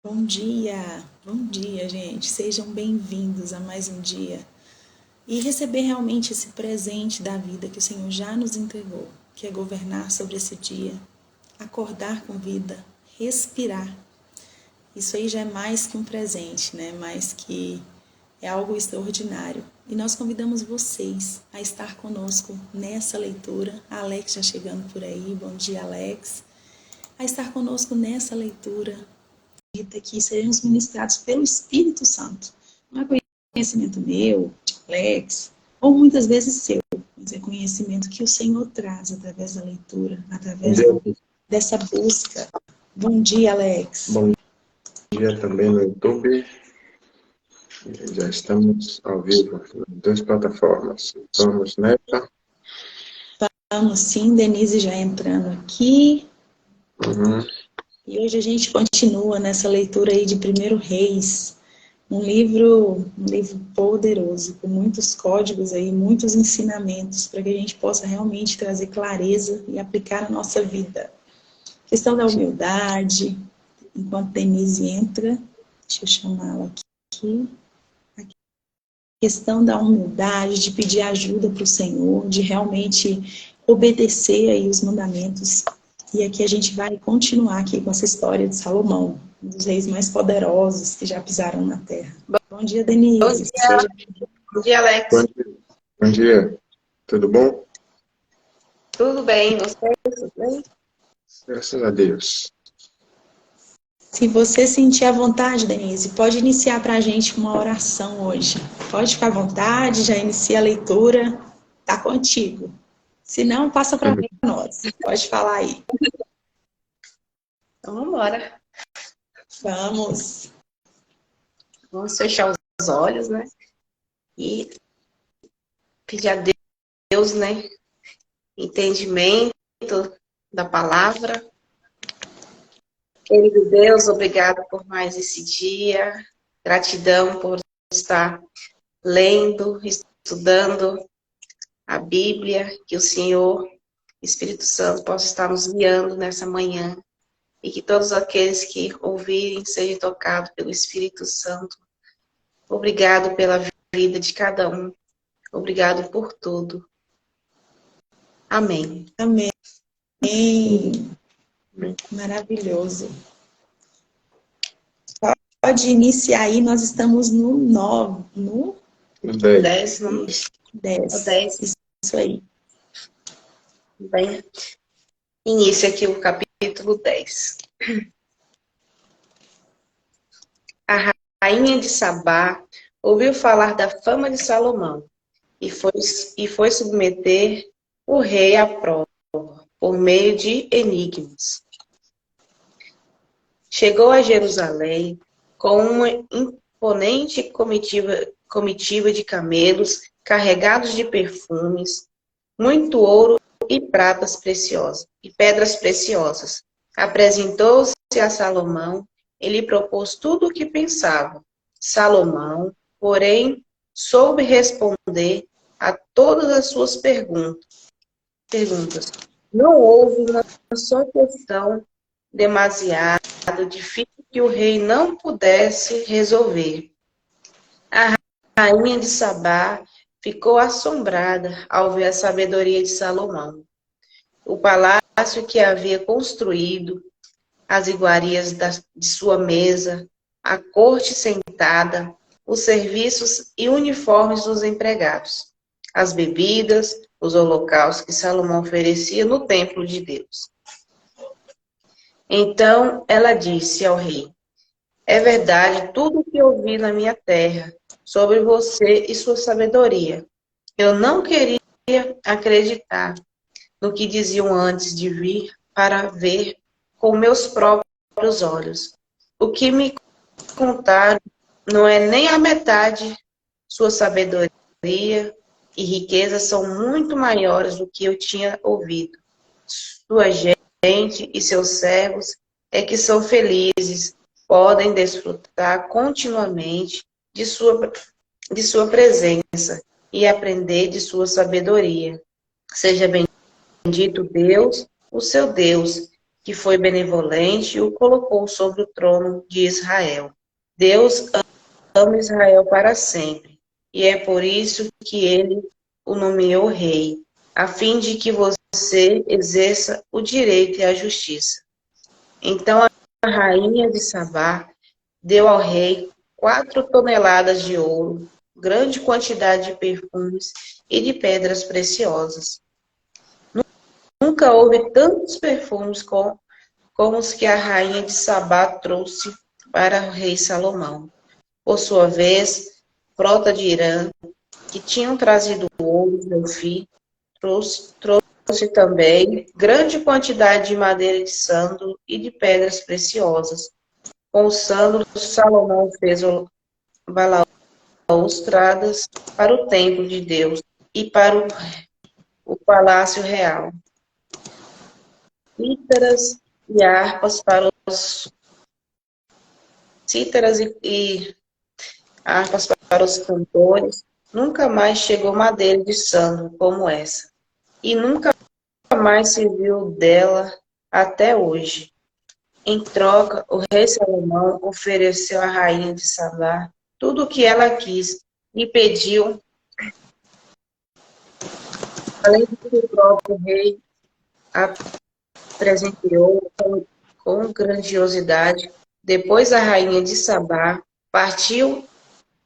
Bom dia, gente. Sejam bem-vindos a mais um dia e receber realmente esse presente da vida que o Senhor já nos entregou, que é governar sobre esse dia, acordar com vida, respirar. Isso aí já é mais que um presente, né? Mais que é algo extraordinário. E nós convidamos vocês a estar conosco nessa leitura. A Alex já chegando por aí. Bom dia, Alex. A estar conosco nessa leitura que seremos ministrados pelo Espírito Santo. Não é conhecimento meu, de Alex, ou muitas vezes seu, mas é conhecimento que o Senhor traz através da leitura, através dessa busca. Bom dia, Alex. Bom dia também no YouTube. Já estamos ao vivo nas duas plataformas. Vamos nessa? Vamos sim, Denise já entrando aqui. Uhum. E hoje a gente continua nessa leitura aí de 1 Reis, um livro poderoso, com muitos códigos aí, muitos ensinamentos, para que a gente possa realmente trazer clareza e aplicar na nossa vida. Questão da humildade, enquanto Denise entra, deixa eu chamá-la aqui. Questão da humildade, de pedir ajuda para o Senhor, de realmente obedecer aí os mandamentos. E aqui a gente vai continuar aqui com essa história de Salomão, um dos reis mais poderosos que já pisaram na terra. Bom dia, Denise. Bom dia, Bom dia, Alex. Bom dia. Tudo bom? Tudo bem, você? Tudo bem? Graças a Deus. Se você sentir à vontade, Denise, pode iniciar para a gente uma oração hoje. Pode ficar à vontade, já inicia a leitura, tá contigo. Se não, passa para nós. Pode falar aí. Então, vamos embora. Vamos. Vamos fechar os olhos, né? E pedir a Deus, né? Entendimento da palavra. Querido Deus, obrigado por mais esse dia. Gratidão por estar lendo, estudando a Bíblia, que o Senhor, Espírito Santo, possa estar nos guiando nessa manhã. E que todos aqueles que ouvirem sejam tocados pelo Espírito Santo. Obrigado pela vida de cada um. Obrigado por tudo. Amém. Amém. Maravilhoso. Pode iniciar aí, nós estamos no 9, no 10. 10. Isso aí. Bem, inicia aqui o capítulo 10. A rainha de Sabá ouviu falar da fama de Salomão e foi submeter o rei à prova por meio de enigmas. Chegou a Jerusalém com uma imponente comitiva de camelos carregados de perfumes, muito ouro e pratas preciosas e pedras preciosas. Apresentou-se a Salomão e lhe propôs tudo o que pensava. Salomão, porém, soube responder a todas as suas perguntas. Não houve uma só questão demasiado difícil que o rei não pudesse resolver. A rainha de Sabá ficou assombrada ao ver a sabedoria de Salomão. O palácio que havia construído, as iguarias de sua mesa, a corte sentada, os serviços e uniformes dos empregados, as bebidas, os holocaustos que Salomão oferecia no templo de Deus. Então ela disse ao rei: é verdade tudo o que ouvi na minha terra sobre você e sua sabedoria. Eu não queria acreditar no que diziam antes de vir para ver com meus próprios olhos. O que me contaram não é nem a metade. Sua sabedoria e riqueza são muito maiores do que eu tinha ouvido. Sua gente e seus servos é que são felizes, podem desfrutar continuamente de sua presença e aprender de sua sabedoria. Seja bendito Deus, o seu Deus, que foi benevolente e o colocou sobre o trono de Israel. Deus ama Israel para sempre, e é por isso que ele o nomeou rei, a fim de que você exerça o direito e a justiça. Então a rainha de Sabá deu ao rei 4 toneladas de ouro, grande quantidade de perfumes e de pedras preciosas. Nunca houve tantos perfumes como os que a rainha de Sabá trouxe para o rei Salomão. Por sua vez, frota de Irã, que tinham trazido ouro de Ofir, trouxe também grande quantidade de madeira de sândalo e de pedras preciosas. Com os sândalos, Salomão fez balaustradas para o templo de Deus e para o palácio real. Cítaras e harpas para os cítaras e harpas para os cantores. Nunca mais chegou madeira de sândalo como essa, e nunca mais se viu dela até hoje. Em troca, o rei Salomão ofereceu à rainha de Sabá tudo o que ela quis e pediu, além do que o próprio rei a presenteou com grandiosidade. Depois a rainha de Sabá partiu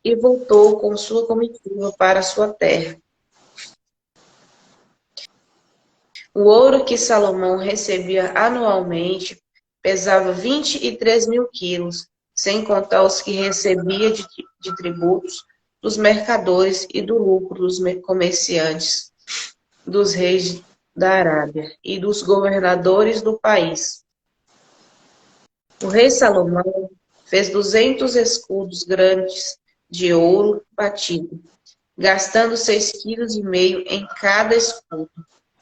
e voltou com sua comitiva para sua terra. O ouro que Salomão recebia anualmente pesava 23 mil quilos, sem contar os que recebia de tributos dos mercadores e do lucro dos comerciantes, dos reis da Arábia e dos governadores do país. O rei Salomão fez 200 escudos grandes de ouro batido, gastando 6,5 kg em cada escudo.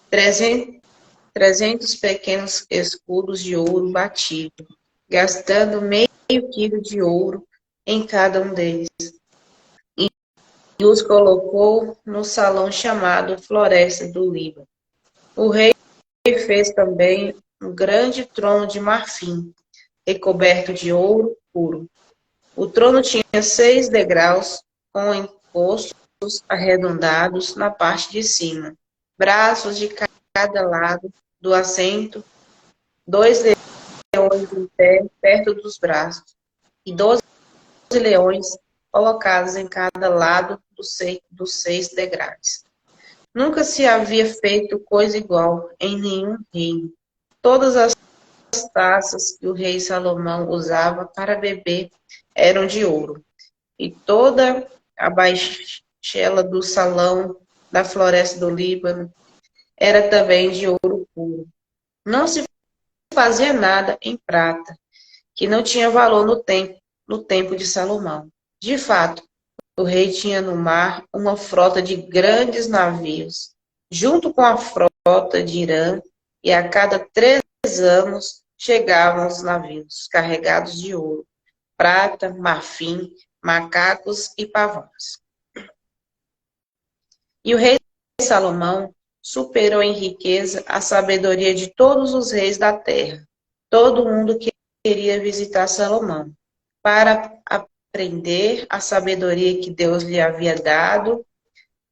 300 pequenos escudos de ouro batido, gastando meio quilo de ouro em cada um deles. E os colocou no salão chamado Floresta do Líbano. O rei fez também um grande trono de marfim, recoberto de ouro puro. O trono tinha 6 degraus com encostos arredondados na parte de cima, braços de cada lado do assento, 2 leões em pé perto dos braços, e 12 leões colocados em cada lado dos 6 degraus. Nunca se havia feito coisa igual em nenhum reino. Todas as taças que o rei Salomão usava para beber eram de ouro, e toda a baixela do salão da Floresta do Líbano era também de ouro puro. Não se fazia nada em prata, que não tinha valor no tempo de Salomão. De fato, o rei tinha no mar uma frota de grandes navios, junto com a frota de Irã, e a cada 3 anos chegavam os navios carregados de ouro, prata, marfim, macacos e pavões. E o rei Salomão superou em riqueza a sabedoria de todos os reis da terra. Todo mundo queria visitar Salomão para aprender a sabedoria que Deus lhe havia dado.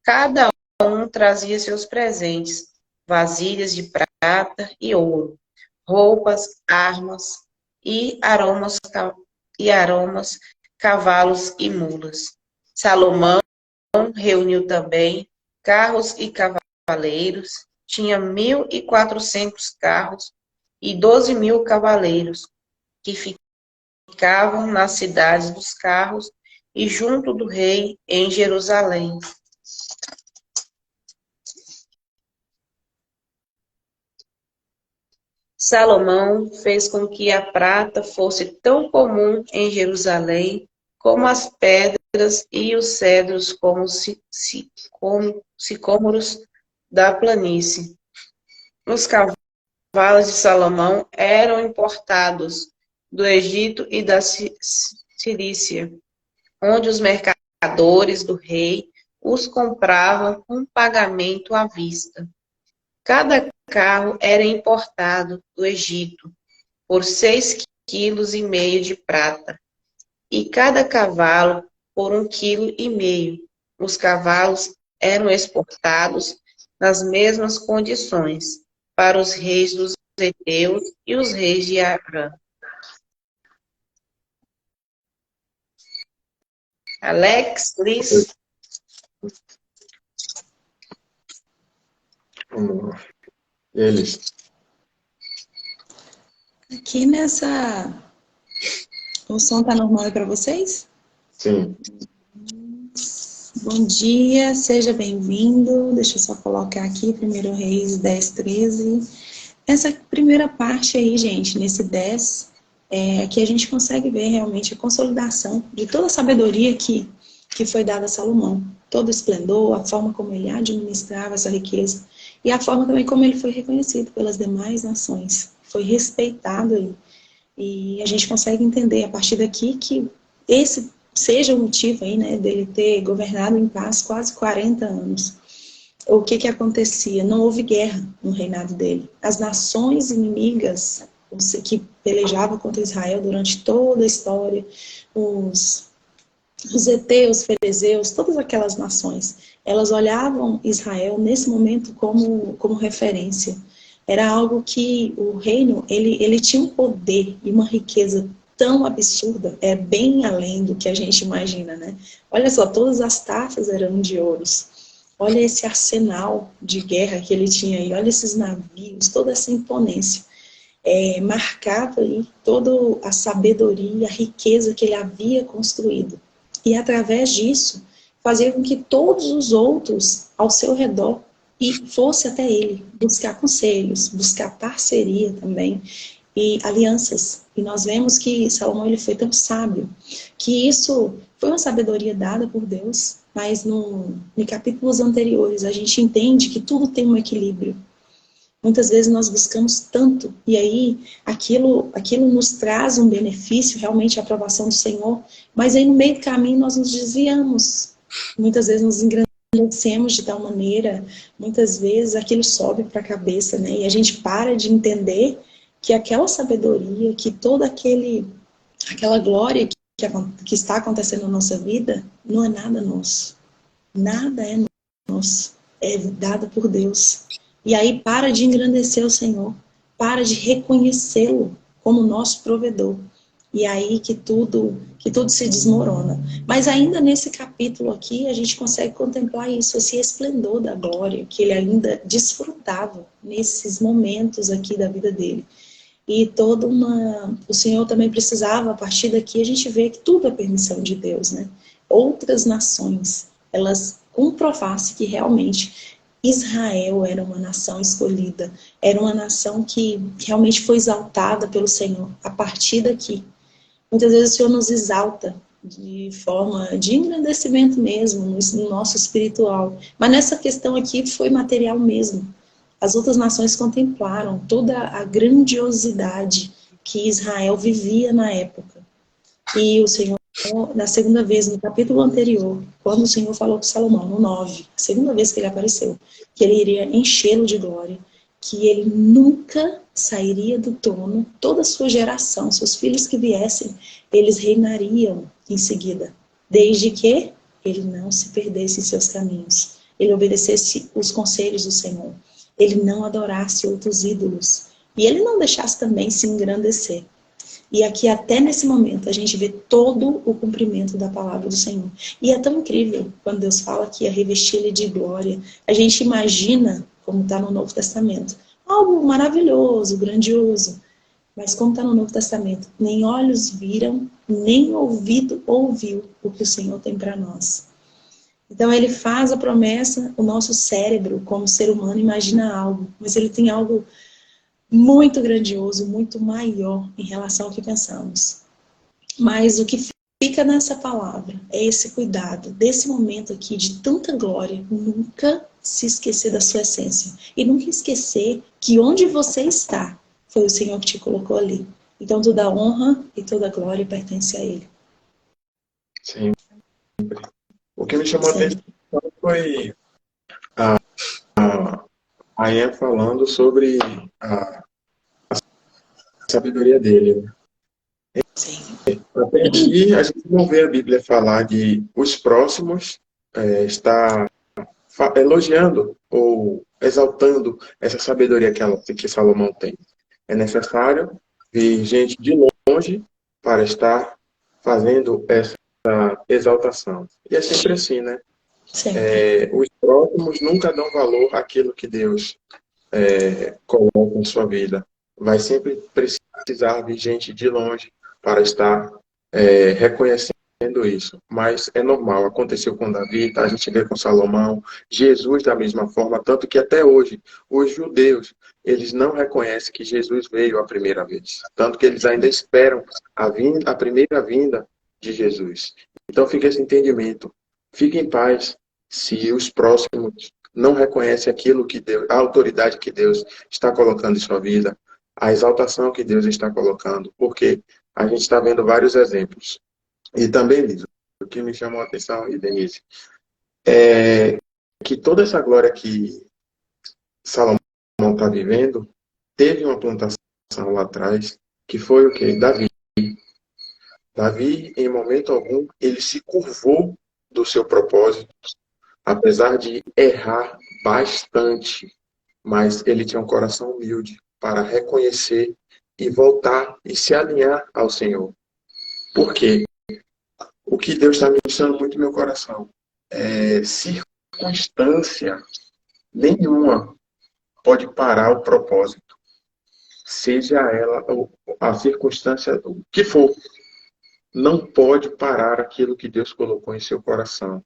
Cada um trazia seus presentes, vasilhas de prata e ouro, roupas, armas e aromas, cavalos e mulas. Salomão reuniu também carros e cavaleiros, tinha 1.400 carros e 12.000 cavaleiros, que ficavam nas cidades dos carros e junto do rei em Jerusalém. Salomão fez com que a prata fosse tão comum em Jerusalém como as pedras e os cedros como sicômoros da planície. Os cavalos de Salomão eram importados do Egito e da Cilícia, onde os mercadores do rei os compravam com pagamento à vista. Cada carro era importado do Egito por 6,5 kg de prata, e cada cavalo por 1,5 kg. Os cavalos eram exportados nas mesmas condições para os reis dos heteus e os reis de Arã. Alex, Liz, Vamos lá. Eles. Aqui nessa... O som tá normal para vocês? Sim. Bom dia, seja bem-vindo. Deixa eu só colocar aqui, 1 Reis 10, 13. Essa primeira parte aí, gente, nesse 10, que a gente consegue ver realmente a consolidação de toda a sabedoria que foi dada a Salomão. Todo o esplendor, a forma como ele administrava essa riqueza e a forma também como ele foi reconhecido pelas demais nações. Foi respeitado aí. E a gente consegue entender a partir daqui que esse seja o motivo aí, né, dele ter governado em paz quase 40 anos. O que acontecia? Não houve guerra no reinado dele. As nações inimigas que pelejavam contra Israel durante toda a história, os heteus, ferezeus, todas aquelas nações, elas olhavam Israel nesse momento como referência. Era algo que o reino, ele tinha um poder e uma riqueza tão absurda, bem além do que a gente imagina, né? Olha só, todas as taças eram de ouros. Olha esse arsenal de guerra que ele tinha aí, olha esses navios, toda essa imponência. Marcava aí toda a sabedoria, a riqueza que ele havia construído. E através disso, fazia com que todos os outros ao seu redor fosse até ele, buscar conselhos, buscar parceria também, e alianças. E nós vemos que Salomão ele foi tão sábio, que isso foi uma sabedoria dada por Deus, mas em capítulos anteriores a gente entende que tudo tem um equilíbrio. Muitas vezes nós buscamos tanto, e aí aquilo nos traz um benefício, realmente a aprovação do Senhor, mas aí no meio do caminho nós nos desviamos. Muitas vezes nos engrandecemos de tal maneira, muitas vezes aquilo sobe para a cabeça, né? E a gente para de entender que aquela sabedoria, que toda aquela glória que está acontecendo na nossa vida, não é nada nosso. Nada é nosso. É dada por Deus. E aí para de engrandecer o Senhor, para de reconhecê-lo como nosso provedor. E aí que tudo se desmorona. Mas ainda nesse capítulo aqui, a gente consegue contemplar isso, esse esplendor da glória que ele ainda desfrutava nesses momentos aqui da vida dele. E o Senhor também precisava, a partir daqui, a gente vê que tudo é permissão de Deus, né? Outras nações, elas comprovassem que realmente Israel era uma nação escolhida, era uma nação que realmente foi exaltada pelo Senhor a partir daqui. Muitas vezes o Senhor nos exalta de forma de engrandecimento mesmo, no nosso espiritual. Mas nessa questão aqui foi material mesmo. As outras nações contemplaram toda a grandiosidade que Israel vivia na época. E o Senhor, na segunda vez, no capítulo anterior, quando o Senhor falou com Salomão, no 9, a segunda vez que ele apareceu, que ele iria enchê-lo de glória, que ele nunca sairia do trono, toda a sua geração, seus filhos que viessem, eles reinariam em seguida, desde que ele não se perdesse em seus caminhos, ele obedecesse os conselhos do Senhor, ele não adorasse outros ídolos, e ele não deixasse também se engrandecer. E aqui até nesse momento a gente vê todo o cumprimento da palavra do Senhor. E é tão incrível quando Deus fala que ia revestir ele de glória. A gente imagina, como está no Novo Testamento, algo maravilhoso, grandioso. Mas como está no Novo Testamento, nem olhos viram, nem ouvido ouviu o que o Senhor tem para nós. Então ele faz a promessa, o nosso cérebro, como ser humano, imagina algo, mas ele tem algo muito grandioso, muito maior em relação ao que pensamos. Mas o que fica nessa palavra é esse cuidado, desse momento aqui de tanta glória, nunca se esquecer da sua essência. E nunca esquecer que onde você está, foi o Senhor que te colocou ali. Então toda a honra e toda a glória pertence a Ele. Sim. O que me chamou a atenção foi a Ian falando sobre a sabedoria dele. Sim. Até aqui a gente não vê a Bíblia falar de os próximos estar elogiando ou exaltando essa sabedoria que Salomão tem. É necessário vir gente de longe para estar fazendo essa exaltação. E é sempre assim, né? Sempre. Os próximos nunca dão valor àquilo que Deus coloca em sua vida. Vai sempre precisar de gente de longe para estar reconhecendo isso. Mas é normal, aconteceu com Davi, tá? A gente vê com Salomão, Jesus da mesma forma, tanto que até hoje, os judeus, eles não reconhecem que Jesus veio a primeira vez. Tanto que eles ainda esperam a primeira vinda de Jesus. Então fica esse entendimento. Fique em paz se os próximos não reconhecem aquilo que Deus, a autoridade que Deus está colocando em sua vida, a exaltação que Deus está colocando, porque a gente está vendo vários exemplos. E também, Liz, o que me chamou a atenção, e Denise, é que toda essa glória que Salomão está vivendo, teve uma plantação lá atrás, que foi o quê? Davi. Davi, em momento algum, ele se curvou do seu propósito, apesar de errar bastante, mas ele tinha um coração humilde para reconhecer e voltar e se alinhar ao Senhor. Por quê? O que Deus está ministrando muito no meu coração é circunstância nenhuma pode parar o propósito, seja ela a circunstância o que for, não pode parar aquilo que Deus colocou em seu coração.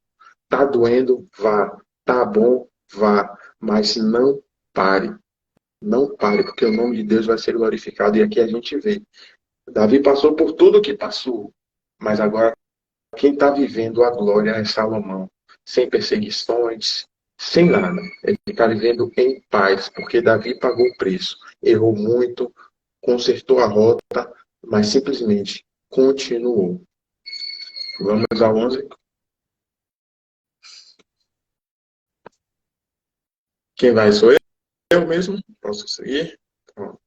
Tá doendo, vá. Tá bom, vá. Mas não pare. Não pare, porque o nome de Deus vai ser glorificado. E aqui a gente vê. Davi passou por tudo o que passou. Mas agora, quem está vivendo a glória é Salomão. Sem perseguições, sem nada. Ele está vivendo em paz, porque Davi pagou o preço. Errou muito, consertou a rota, mas simplesmente continuou. Vamos ao 11. Quem vai sou eu mesmo. Posso seguir? Pronto.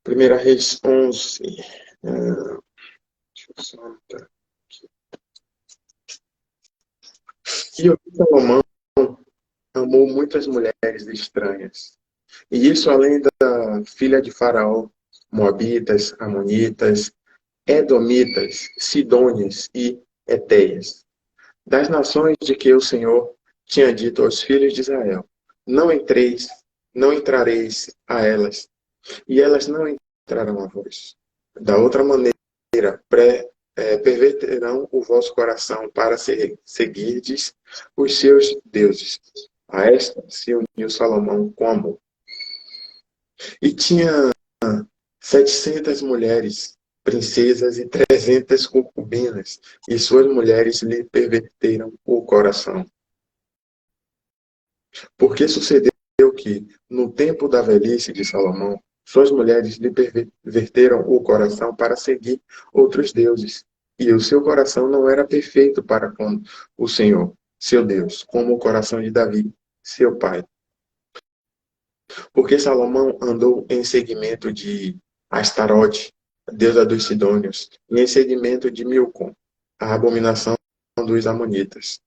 Primeira Reis 11. Deixa eu só anotar aqui. E o Salomão amou muitas mulheres estranhas. E isso além da filha de Faraó, Moabitas, Amonitas, Edomitas, Sidônias e Etéias. Das nações de que o Senhor tinha dito aos filhos de Israel: não entreis, não entrareis a elas, e elas não entrarão a vós. Da outra maneira, perverterão o vosso coração para seguirdes os seus deuses. A esta se uniu Salomão com amor. E tinha 700 mulheres, princesas e 300 concubinas, e suas mulheres lhe perverteram o coração. Porque sucedeu que, no tempo da velhice de Salomão, suas mulheres lhe perverteram o coração para seguir outros deuses. E o seu coração não era perfeito para com o Senhor, seu Deus, como o coração de Davi, seu pai. Porque Salomão andou em seguimento de Astarote, deusa dos Sidônios, e em seguimento de Milcom, a abominação dos Amonitas.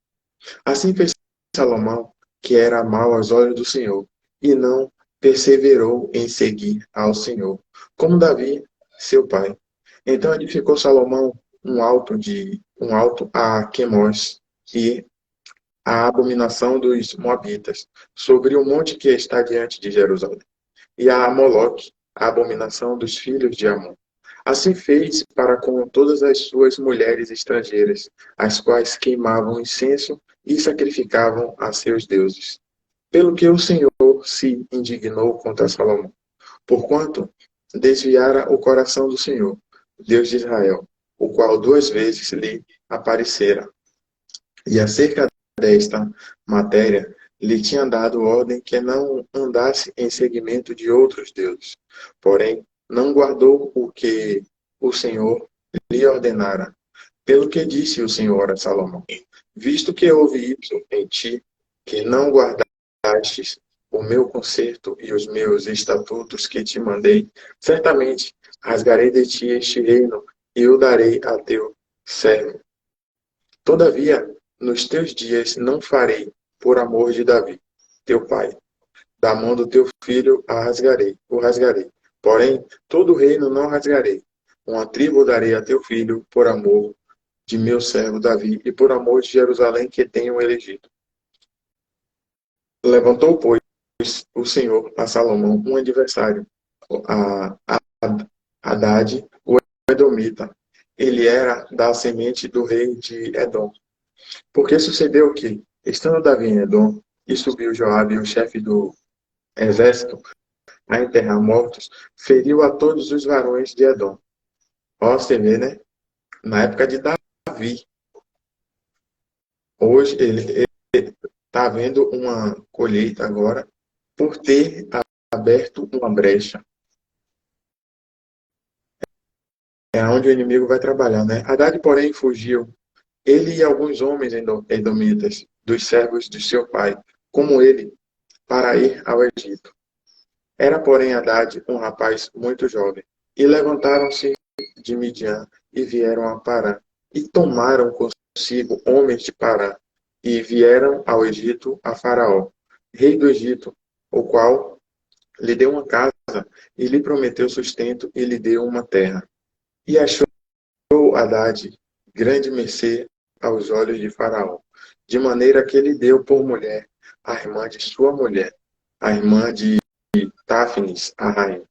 Assim fez Salomão, que era mau aos olhos do Senhor, e não perseverou em seguir ao Senhor, como Davi, seu pai. Então edificou Salomão um alto a Quemós e a abominação dos Moabitas, sobre o monte que está diante de Jerusalém, e a Moloque, a abominação dos filhos de Amon. Assim fez para com todas as suas mulheres estrangeiras, as quais queimavam incenso e sacrificavam a seus deuses. Pelo que o Senhor se indignou contra Salomão, porquanto desviara o coração do Senhor, Deus de Israel, o qual 2 vezes lhe aparecera. E acerca desta matéria, lhe tinha dado ordem que não andasse em seguimento de outros deuses. Porém, não guardou o que o Senhor lhe ordenara. Pelo que disse o Senhor a Salomão: visto que houve isso em ti, que não guardastes o meu concerto e os meus estatutos que te mandei, certamente rasgarei de ti este reino e o darei a teu servo. Todavia, nos teus dias não farei, por amor de Davi, teu pai. Da mão do teu filho o rasgarei. Porém, todo o reino não rasgarei. Uma tribo darei a teu filho, por amor de meu servo Davi, e por amor de Jerusalém que tenho elegido. Levantou, pois, o Senhor a Salomão um adversário, a Hadade, o Edomita. Ele era da semente do rei de Edom. Porque sucedeu que, estando Davi em Edom, e subiu Joabe, o chefe do exército, a enterrar mortos, feriu a todos os varões de Edom. Ó, você vê, né? Na época de Davi. Hoje ele está havendo uma colheita agora por ter aberto uma brecha. É onde o inimigo vai trabalhar, né? Haddad, porém, fugiu. Ele e alguns homens edomitas, dos servos de seu pai, como ele, para ir ao Egito. Era, porém, Haddad um rapaz muito jovem. E levantaram-se de Midian e vieram a Parã. E tomaram consigo homens de Parã. E vieram ao Egito a Faraó, rei do Egito, o qual lhe deu uma casa e lhe prometeu sustento e lhe deu uma terra. E achou Haddad grande mercê aos olhos de Faraó, de maneira que ele deu por mulher a irmã de sua mulher, a irmã de Táfnis, a rainha.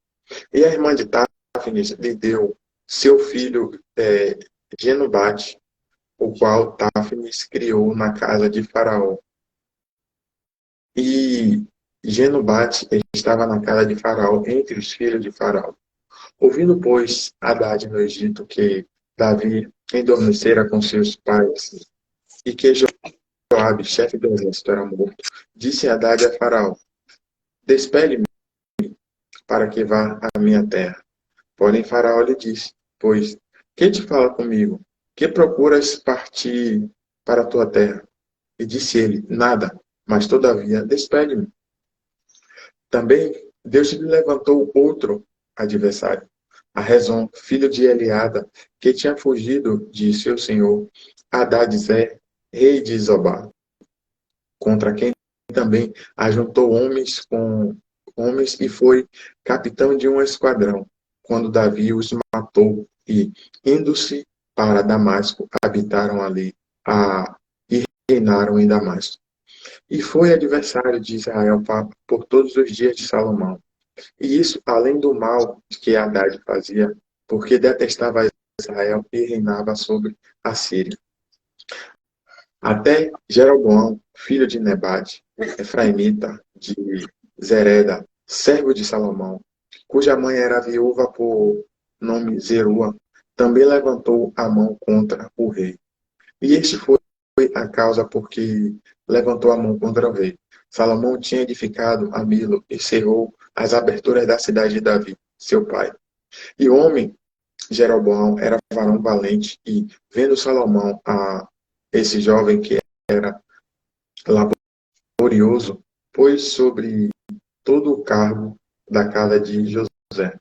E a irmã de Táfnis lhe deu seu filho Genubate, o qual Táfnis criou na casa de Faraó. E Genubate estava na casa de Faraó, entre os filhos de Faraó. Ouvindo, pois, Haddad no Egito que Davi endormecera com seus pais e que Joabe, chefe do exército, era morto, disse Haddad a Faraó: Despede-me para que vá à minha terra. Porém, Faraó lhe disse: Pois, que te fala comigo? Que procuras partir para a tua terra? E disse ele: Nada, mas todavia, despede-me. Também Deus lhe levantou outro adversário, a Rezon, filho de Eliada, que tinha fugido de seu senhor, Hadadezer, rei de Zobá, contra quem também ajuntou homens e foi capitão de um esquadrão, quando Davi os matou e, indo-se para Damasco, habitaram ali e reinaram em Damasco. E foi adversário de Israel por todos os dias de Salomão. E isso além do mal que Haddad fazia, porque detestava Israel e reinava sobre a Síria. Até Jeroboão, filho de Nebate, efraimita de Zereda, servo de Salomão, cuja mãe era viúva por nome Zerua, também levantou a mão contra o rei. E este foi a causa porque levantou a mão contra o rei. Salomão tinha edificado a Milo e cerrou as aberturas da cidade de Davi, seu pai. E o homem, Jeroboão, era varão valente e, vendo Salomão, esse jovem que era laborioso, pôs sobre todo o cargo da casa de José.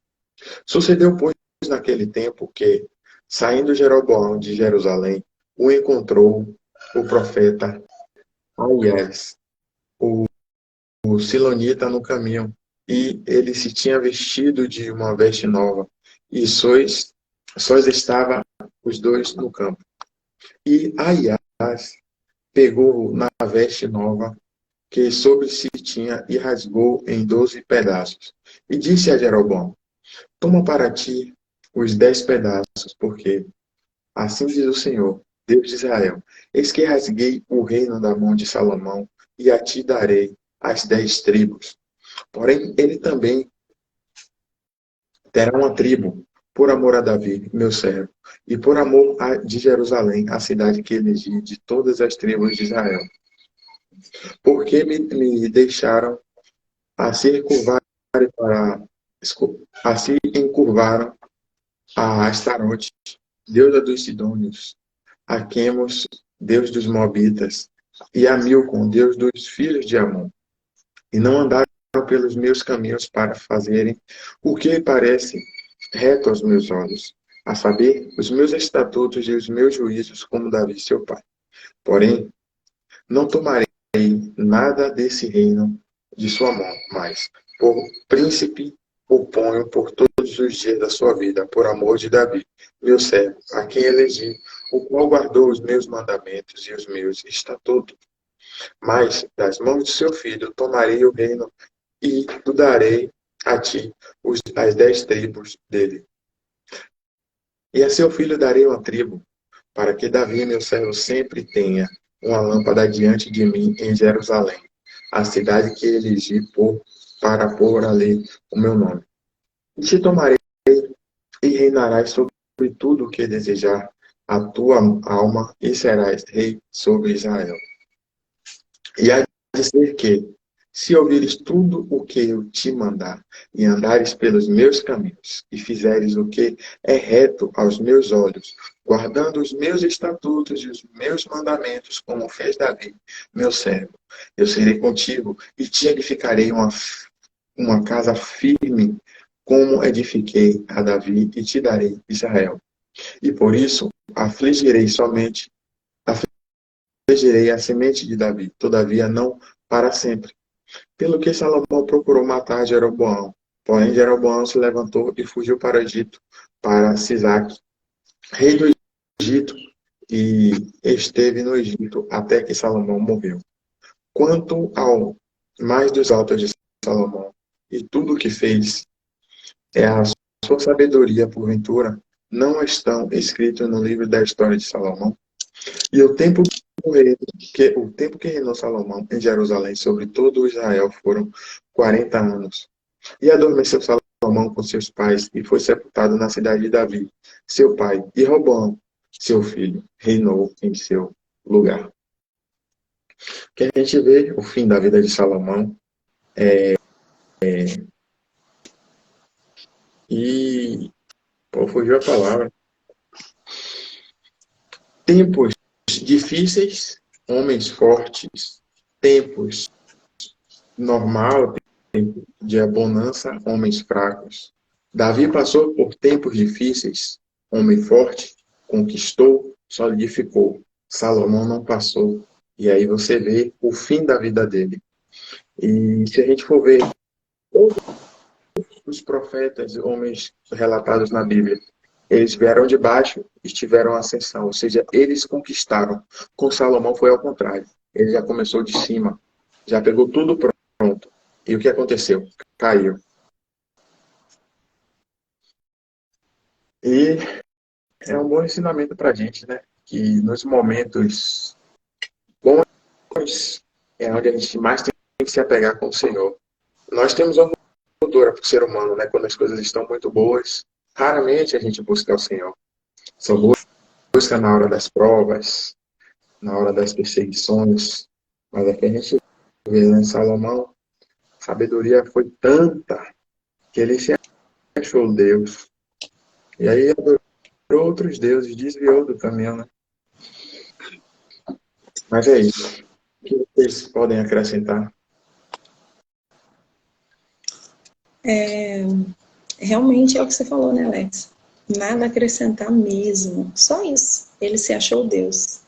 Sucedeu, pois, naquele tempo que, saindo Jeroboão de Jerusalém, o encontrou o profeta Aias, o silonita, no caminho, e ele se tinha vestido de uma veste nova, e só estava os dois no campo. E Aias pegou na veste nova que sobre si tinha e rasgou em 12 pedaços. E disse a Jeroboão: Toma para ti os 10 pedaços, porque assim diz o Senhor, Deus de Israel: Eis que rasguei o reino da mão de Salomão, e a ti darei as 10 tribos. Porém, ele também terá uma tribo, por amor a Davi, meu servo, e por amor de Jerusalém, a cidade que elegi de todas as tribos de Israel. Porque me deixaram a se encurvaram a Astarote, deusa dos Sidônios, a Quemos, deus dos Moabitas, e a Milcom, deus dos filhos de Amon. E não andaram pelos meus caminhos para fazerem o que parece reto aos meus olhos, a saber, os meus estatutos e os meus juízos, como Davi, seu pai. Porém, não tomarei nada desse reino de sua mão, mas, por príncipe, o ponho por todos os dias da sua vida, por amor de Davi, meu servo, a quem elegi, o qual guardou os meus mandamentos e os meus estatutos. Mas, das mãos de seu filho, tomarei o reino e tu darei a ti as 10 tribos dele. E a seu filho darei uma tribo, para que Davi, meu servo, sempre tenha uma lâmpada diante de mim em Jerusalém, a cidade que elegi para pôr ali o meu nome. E te tomarei e reinarás sobre tudo o que desejar a tua alma, e serás rei sobre Israel. E há de ser que, se ouvires tudo o que eu te mandar, e andares pelos meus caminhos, e fizeres o que é reto aos meus olhos, guardando os meus estatutos e os meus mandamentos, como fez Davi, meu servo, eu serei contigo e te edificarei uma casa firme, como edifiquei a Davi, e te darei Israel. E por isso afligirei a semente de Davi, todavia não para sempre. Pelo que Salomão procurou matar Jeroboão. Porém, Jeroboão se levantou e fugiu para o Egito, para Sisaque, rei do Egito, e esteve no Egito até que Salomão morreu. Quanto ao mais dos altos de Salomão, e tudo o que fez, a sua sabedoria, porventura, não estão escritos no livro da história de Salomão? E o tempo que reinou Salomão em Jerusalém sobre todo Israel foram 40 anos. E adormeceu Salomão com seus pais e foi sepultado na cidade de Davi, seu pai, e Roboão, seu filho, reinou em seu lugar. Que a gente vê o fim da vida de Salomão e fugiu a palavra. Tempos difíceis, homens fortes. Tempos normal, tempo de bonança, homens fracos. Davi passou por tempos difíceis, homem forte, conquistou, solidificou. Salomão não passou. E aí você vê o fim da vida dele. E se a gente for ver todos os profetas, homens relatados na Bíblia, eles vieram de baixo e tiveram ascensão, ou seja, eles conquistaram. Com Salomão foi ao contrário. Ele já começou de cima, já pegou tudo pronto. E o que aconteceu? Caiu. E é um bom ensinamento para a gente, né? Que nos momentos bons é onde a gente mais tem que se apegar com o Senhor. Nós temos uma cultura para o ser humano, né? Quando as coisas estão muito boas, raramente a gente busca o Senhor. Só busca na hora das provas, na hora das perseguições. Mas aqui a gente vê, né? Salomão, a sabedoria foi tanta que ele se achou Deus. E aí adorou outros deuses, desviou do caminho, né? Mas é isso. O que vocês podem acrescentar? Realmente é o que você falou, né, Alex? Nada a acrescentar mesmo. Só isso. Ele se achou Deus.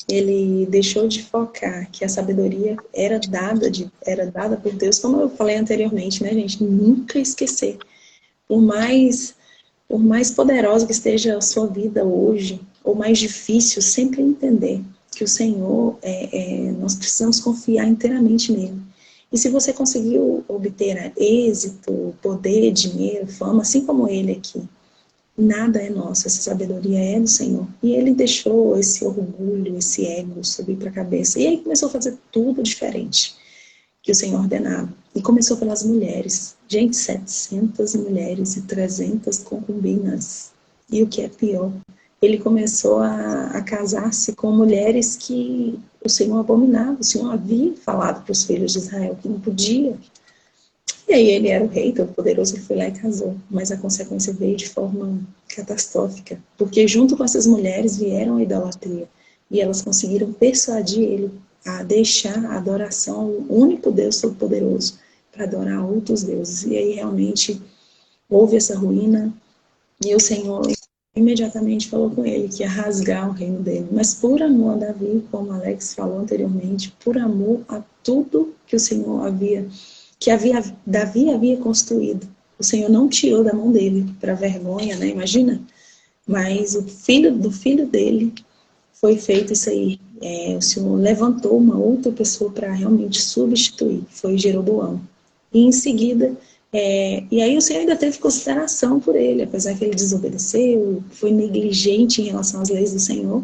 Ele deixou de focar que a sabedoria era dada por Deus, como eu falei anteriormente, né, gente? Nunca esquecer. Por mais poderosa que esteja a sua vida hoje, ou mais difícil, sempre entender que o Senhor, nós precisamos confiar inteiramente nele. E se você conseguiu obter êxito, poder, dinheiro, fama, assim como ele aqui, nada é nosso, essa sabedoria é do Senhor. E ele deixou esse orgulho, esse ego subir para a cabeça. E aí começou a fazer tudo diferente que o Senhor ordenava. E começou pelas mulheres. Gente, 700 mulheres e 300 concubinas. E o que é pior, ele começou a casar-se com mulheres que o Senhor abominava. O Senhor havia falado para os filhos de Israel que não podia. E aí ele era o rei todo-poderoso, ele foi lá e casou. Mas a consequência veio de forma catastrófica. Porque junto com essas mulheres vieram a idolatria. E elas conseguiram persuadir ele a deixar a adoração ao único Deus todo-poderoso para adorar outros deuses. E aí realmente houve essa ruína, e o Senhor imediatamente falou com ele que ia rasgar o reino dele. Mas por amor a Davi, como Alex falou anteriormente, por amor a tudo que o Senhor Davi havia construído. O Senhor não tirou da mão dele, para vergonha, né? Imagina. Mas do filho dele foi feito isso aí. O Senhor levantou uma outra pessoa para realmente substituir, foi Jeroboão. E em seguida, e aí o Senhor ainda teve consideração por ele, apesar que ele desobedeceu, foi negligente em relação às leis do Senhor,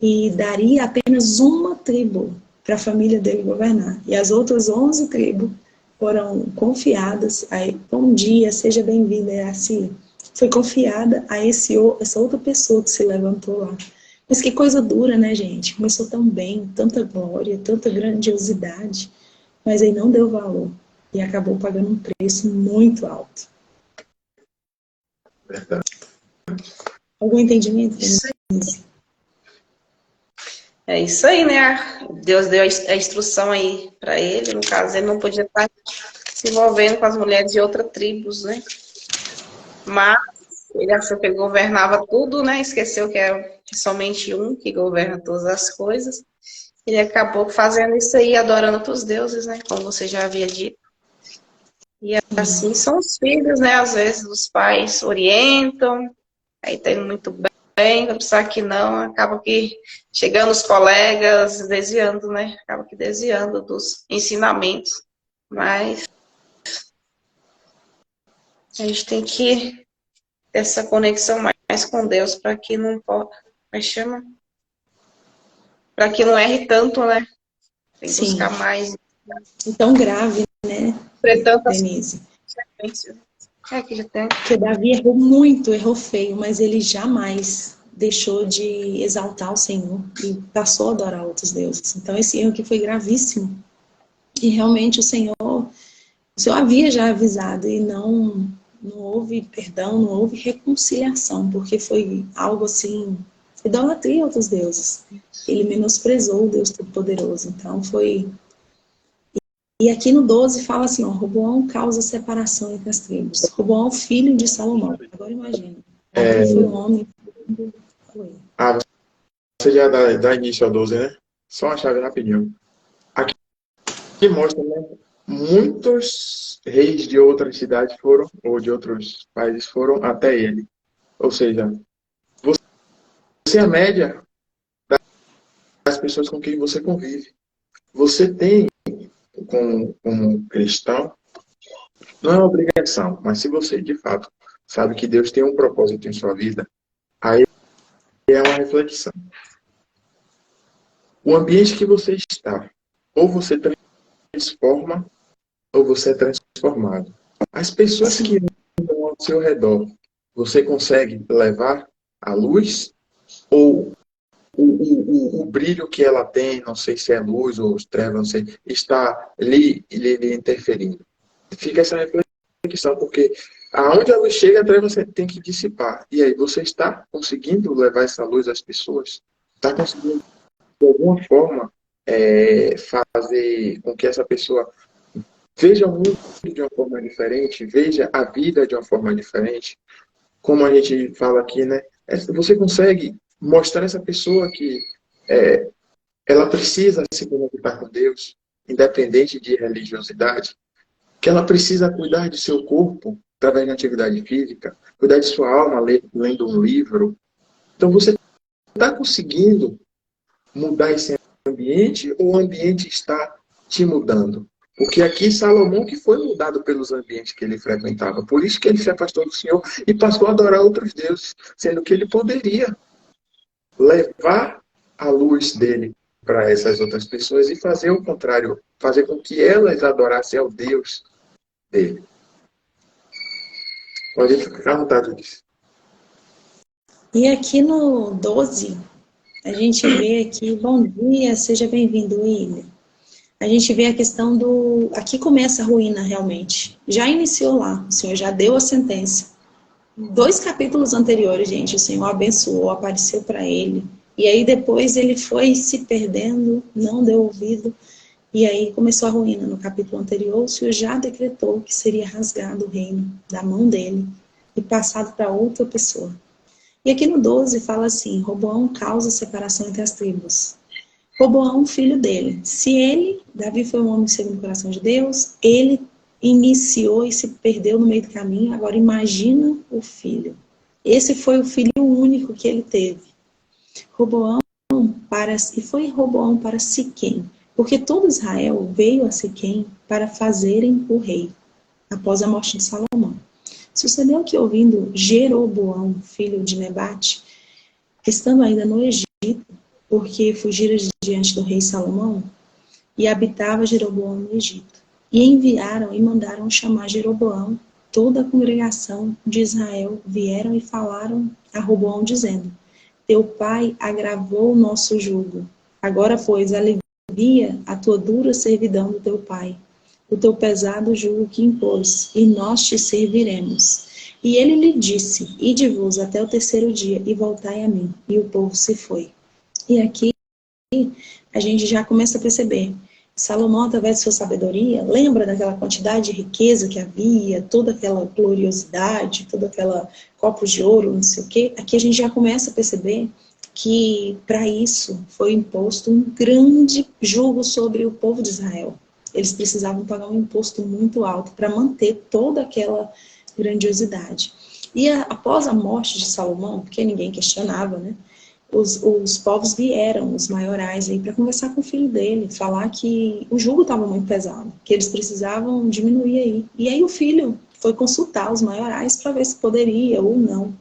e daria apenas uma tribo para a família dele governar. E as outras 11 tribos foram confiadas, bom dia, seja bem-vinda, assim, foi confiada a essa outra pessoa que se levantou lá. Mas que coisa dura, né, gente? Começou tão bem, tanta glória, tanta grandiosidade, mas aí não deu valor e acabou pagando um preço muito alto. Verdade. Algum entendimento? É isso aí, né? Deus deu a instrução aí para ele. No caso, ele não podia estar se envolvendo com as mulheres de outras tribos, né? Mas ele achou que ele governava tudo, né? Esqueceu que é somente um que governa todas as coisas. Ele acabou fazendo isso aí, adorando outros deuses, né? Como você já havia dito. E assim são os filhos, né? Às vezes os pais orientam, aí tá indo muito bem, vai precisar que não, acaba que chegando os colegas, desviando, né? Acaba que desviando dos ensinamentos. Mas a gente tem que ter essa conexão mais com Deus para que não para que não erre tanto, né? Tem que buscar mais. Tão grave, né, Denise? Que já tem. Porque Davi errou muito, errou feio, mas ele jamais deixou de exaltar o Senhor e passou a adorar outros deuses. Então esse erro aqui foi gravíssimo. E realmente o Senhor havia já avisado e não houve perdão, não houve reconciliação, porque foi algo assim, idolatria a outros deuses. Ele menosprezou o Deus Todo-Poderoso. Então foi... E aqui no 12 fala assim, ó, Roboão causa separação entre as tribos. Roboão, filho de Salomão. Agora imagina. Davi foi um homem... Você já dá início ao 12, né? Só uma chave rapidinho. Aqui mostra, né? Muitos reis de outras cidades foram, ou de outros países foram até ele. Ou seja, você é a média das pessoas com quem você convive. Você tem, como cristão, não é uma obrigação, mas se você, de fato, sabe que Deus tem um propósito em sua vida, aí é uma reflexão. O ambiente que você está, ou você transforma, ou você é transformado. As pessoas que estão ao seu redor, você consegue levar a luz, ou o brilho que ela tem, não sei se é luz ou trevas, não sei, está lhe interferindo. Fica essa reflexão, porque aonde a luz chega, a treva você tem que dissipar. E aí, você está conseguindo levar essa luz às pessoas? Está conseguindo, de alguma forma, fazer com que essa pessoa veja o mundo de uma forma diferente, veja a vida de uma forma diferente? Como a gente fala aqui, né? Você consegue mostrar a essa pessoa que ela precisa se conectar com Deus, independente de religiosidade, que ela precisa cuidar de seu corpo através da atividade física, cuidar de sua alma lendo um livro. Então você está conseguindo mudar esse ambiente, ou o ambiente está te mudando? Porque aqui Salomão que foi mudado pelos ambientes que ele frequentava. Por isso que ele se afastou do Senhor e passou a adorar outros deuses, sendo que ele poderia levar a luz dele para essas outras pessoas e fazer o contrário, fazer com que elas adorassem ao Deus dele. Pode ficar à vontade disso. E aqui no 12, a gente vê aqui, bom dia, seja bem-vindo, William. A gente vê a questão do... Aqui começa a ruína, realmente. Já iniciou lá, o Senhor já deu a sentença. 2 capítulos anteriores, gente, o Senhor abençoou, apareceu para ele. E aí depois ele foi se perdendo, não deu ouvido. E aí começou a ruína. No capítulo anterior, o Senhor já decretou que seria rasgado o reino da mão dele e passado para outra pessoa. E aqui no 12 fala assim, Roboão causa separação entre as tribos. Roboão, filho dele. Se ele, Davi foi um homem segundo o coração de Deus, ele iniciou e se perdeu no meio do caminho, agora imagina o filho. Esse foi o filho único que ele teve. E foi Roboão para Siquém, porque todo Israel veio a Siquém para fazerem o rei, após a morte de Salomão. Sucedeu que, ouvindo Jeroboão, filho de Nebate, estando ainda no Egito, porque fugira diante do rei Salomão, e habitava Jeroboão no Egito. E enviaram e mandaram chamar Jeroboão. Toda a congregação de Israel vieram e falaram a Roboão, dizendo: Teu pai agravou o nosso jugo. Agora, pois, alivia a tua dura servidão do teu pai, o teu pesado jugo que impôs, e nós te serviremos. E ele lhe disse: Ide-vos até o terceiro dia, e voltai a mim. E o povo se foi. E aqui a gente já começa a perceber. Salomão, através de sua sabedoria, lembra daquela quantidade de riqueza que havia, toda aquela gloriosidade, toda aquela copos de ouro, não sei o quê. Aqui a gente já começa a perceber que para isso foi imposto um grande jugo sobre o povo de Israel. Eles precisavam pagar um imposto muito alto para manter toda aquela grandiosidade. E após a morte de Salomão, porque ninguém questionava, né? Os povos vieram, os maiorais, para conversar com o filho dele, falar que o jugo estava muito pesado, que eles precisavam diminuir aí. E aí o filho foi consultar os maiorais para ver se poderia ou não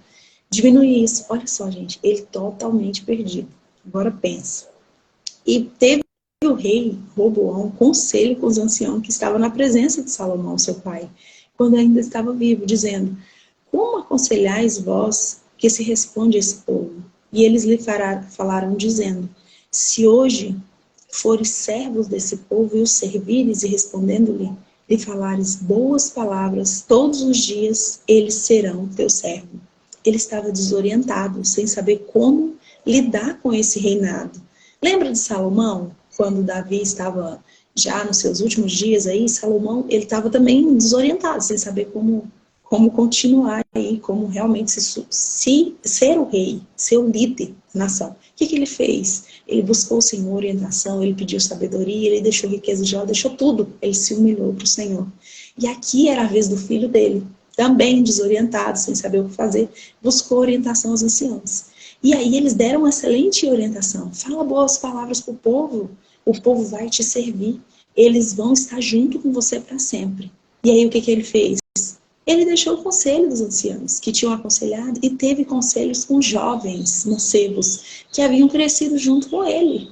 diminuir isso. Olha só, gente, ele totalmente perdido. Agora pensa. E teve o rei Roboão conselho com os anciãos que estavam na presença de Salomão, seu pai, quando ainda estava vivo, dizendo: Como aconselhais vós que se responde a esse povo? E eles lhe falaram, dizendo: Se hoje fores servos desse povo e os servires, e respondendo-lhe, lhe falares boas palavras todos os dias, eles serão teu servo. Ele estava desorientado, sem saber como lidar com esse reinado. Lembra de Salomão, quando Davi estava já nos seus últimos dias aí? Salomão, ele estava também desorientado, sem saber como continuar aí, como realmente ser o rei, ser o líder da nação. O que ele fez? Ele buscou o Senhor orientação, ele pediu sabedoria, ele deixou riqueza de ela, deixou tudo. Ele se humilhou para o Senhor. E aqui era a vez do filho dele, também desorientado, sem saber o que fazer, buscou orientação aos anciãos. E aí eles deram uma excelente orientação. Fala boas palavras para o povo vai te servir, eles vão estar junto com você para sempre. E aí o que ele fez? Ele deixou o conselho dos anciãos, que tinham aconselhado, e teve conselhos com jovens mancebos, que haviam crescido junto com ele.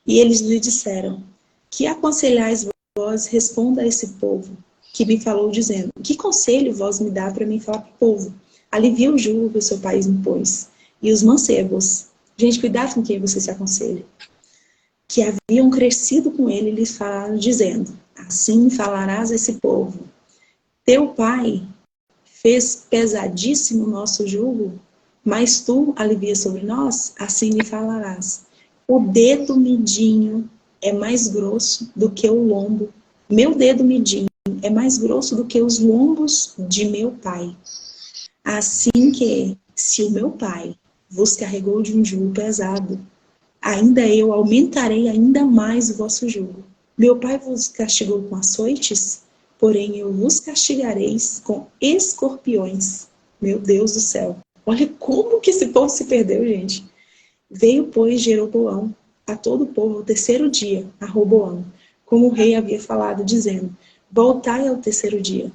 E eles lhe disseram: Que aconselhais vós, responda a esse povo, que me falou, dizendo: Que conselho vós me dá para mim falar para o povo? Alivia o jugo que o seu país impôs. E os mancebos, gente, cuidado com quem você se aconselha, que haviam crescido com ele, lhes falaram, dizendo: Assim falarás a esse povo: Teu pai fez pesadíssimo o nosso jugo, mas tu alivias sobre nós, assim lhe falarás: O dedo midinho é mais grosso do que o lombo. Meu dedo midinho é mais grosso do que os lombos de meu pai. Assim que, se o meu pai vos carregou de um jugo pesado, ainda eu aumentarei ainda mais o vosso jugo. Meu pai vos castigou com açoites, porém eu vos castigareis com escorpiões. Meu Deus do céu. Olha como que esse povo se perdeu, gente. Veio, pois, Jeroboão a todo o povo ao terceiro dia, a Roboão, como o rei havia falado, dizendo: Voltai ao terceiro dia.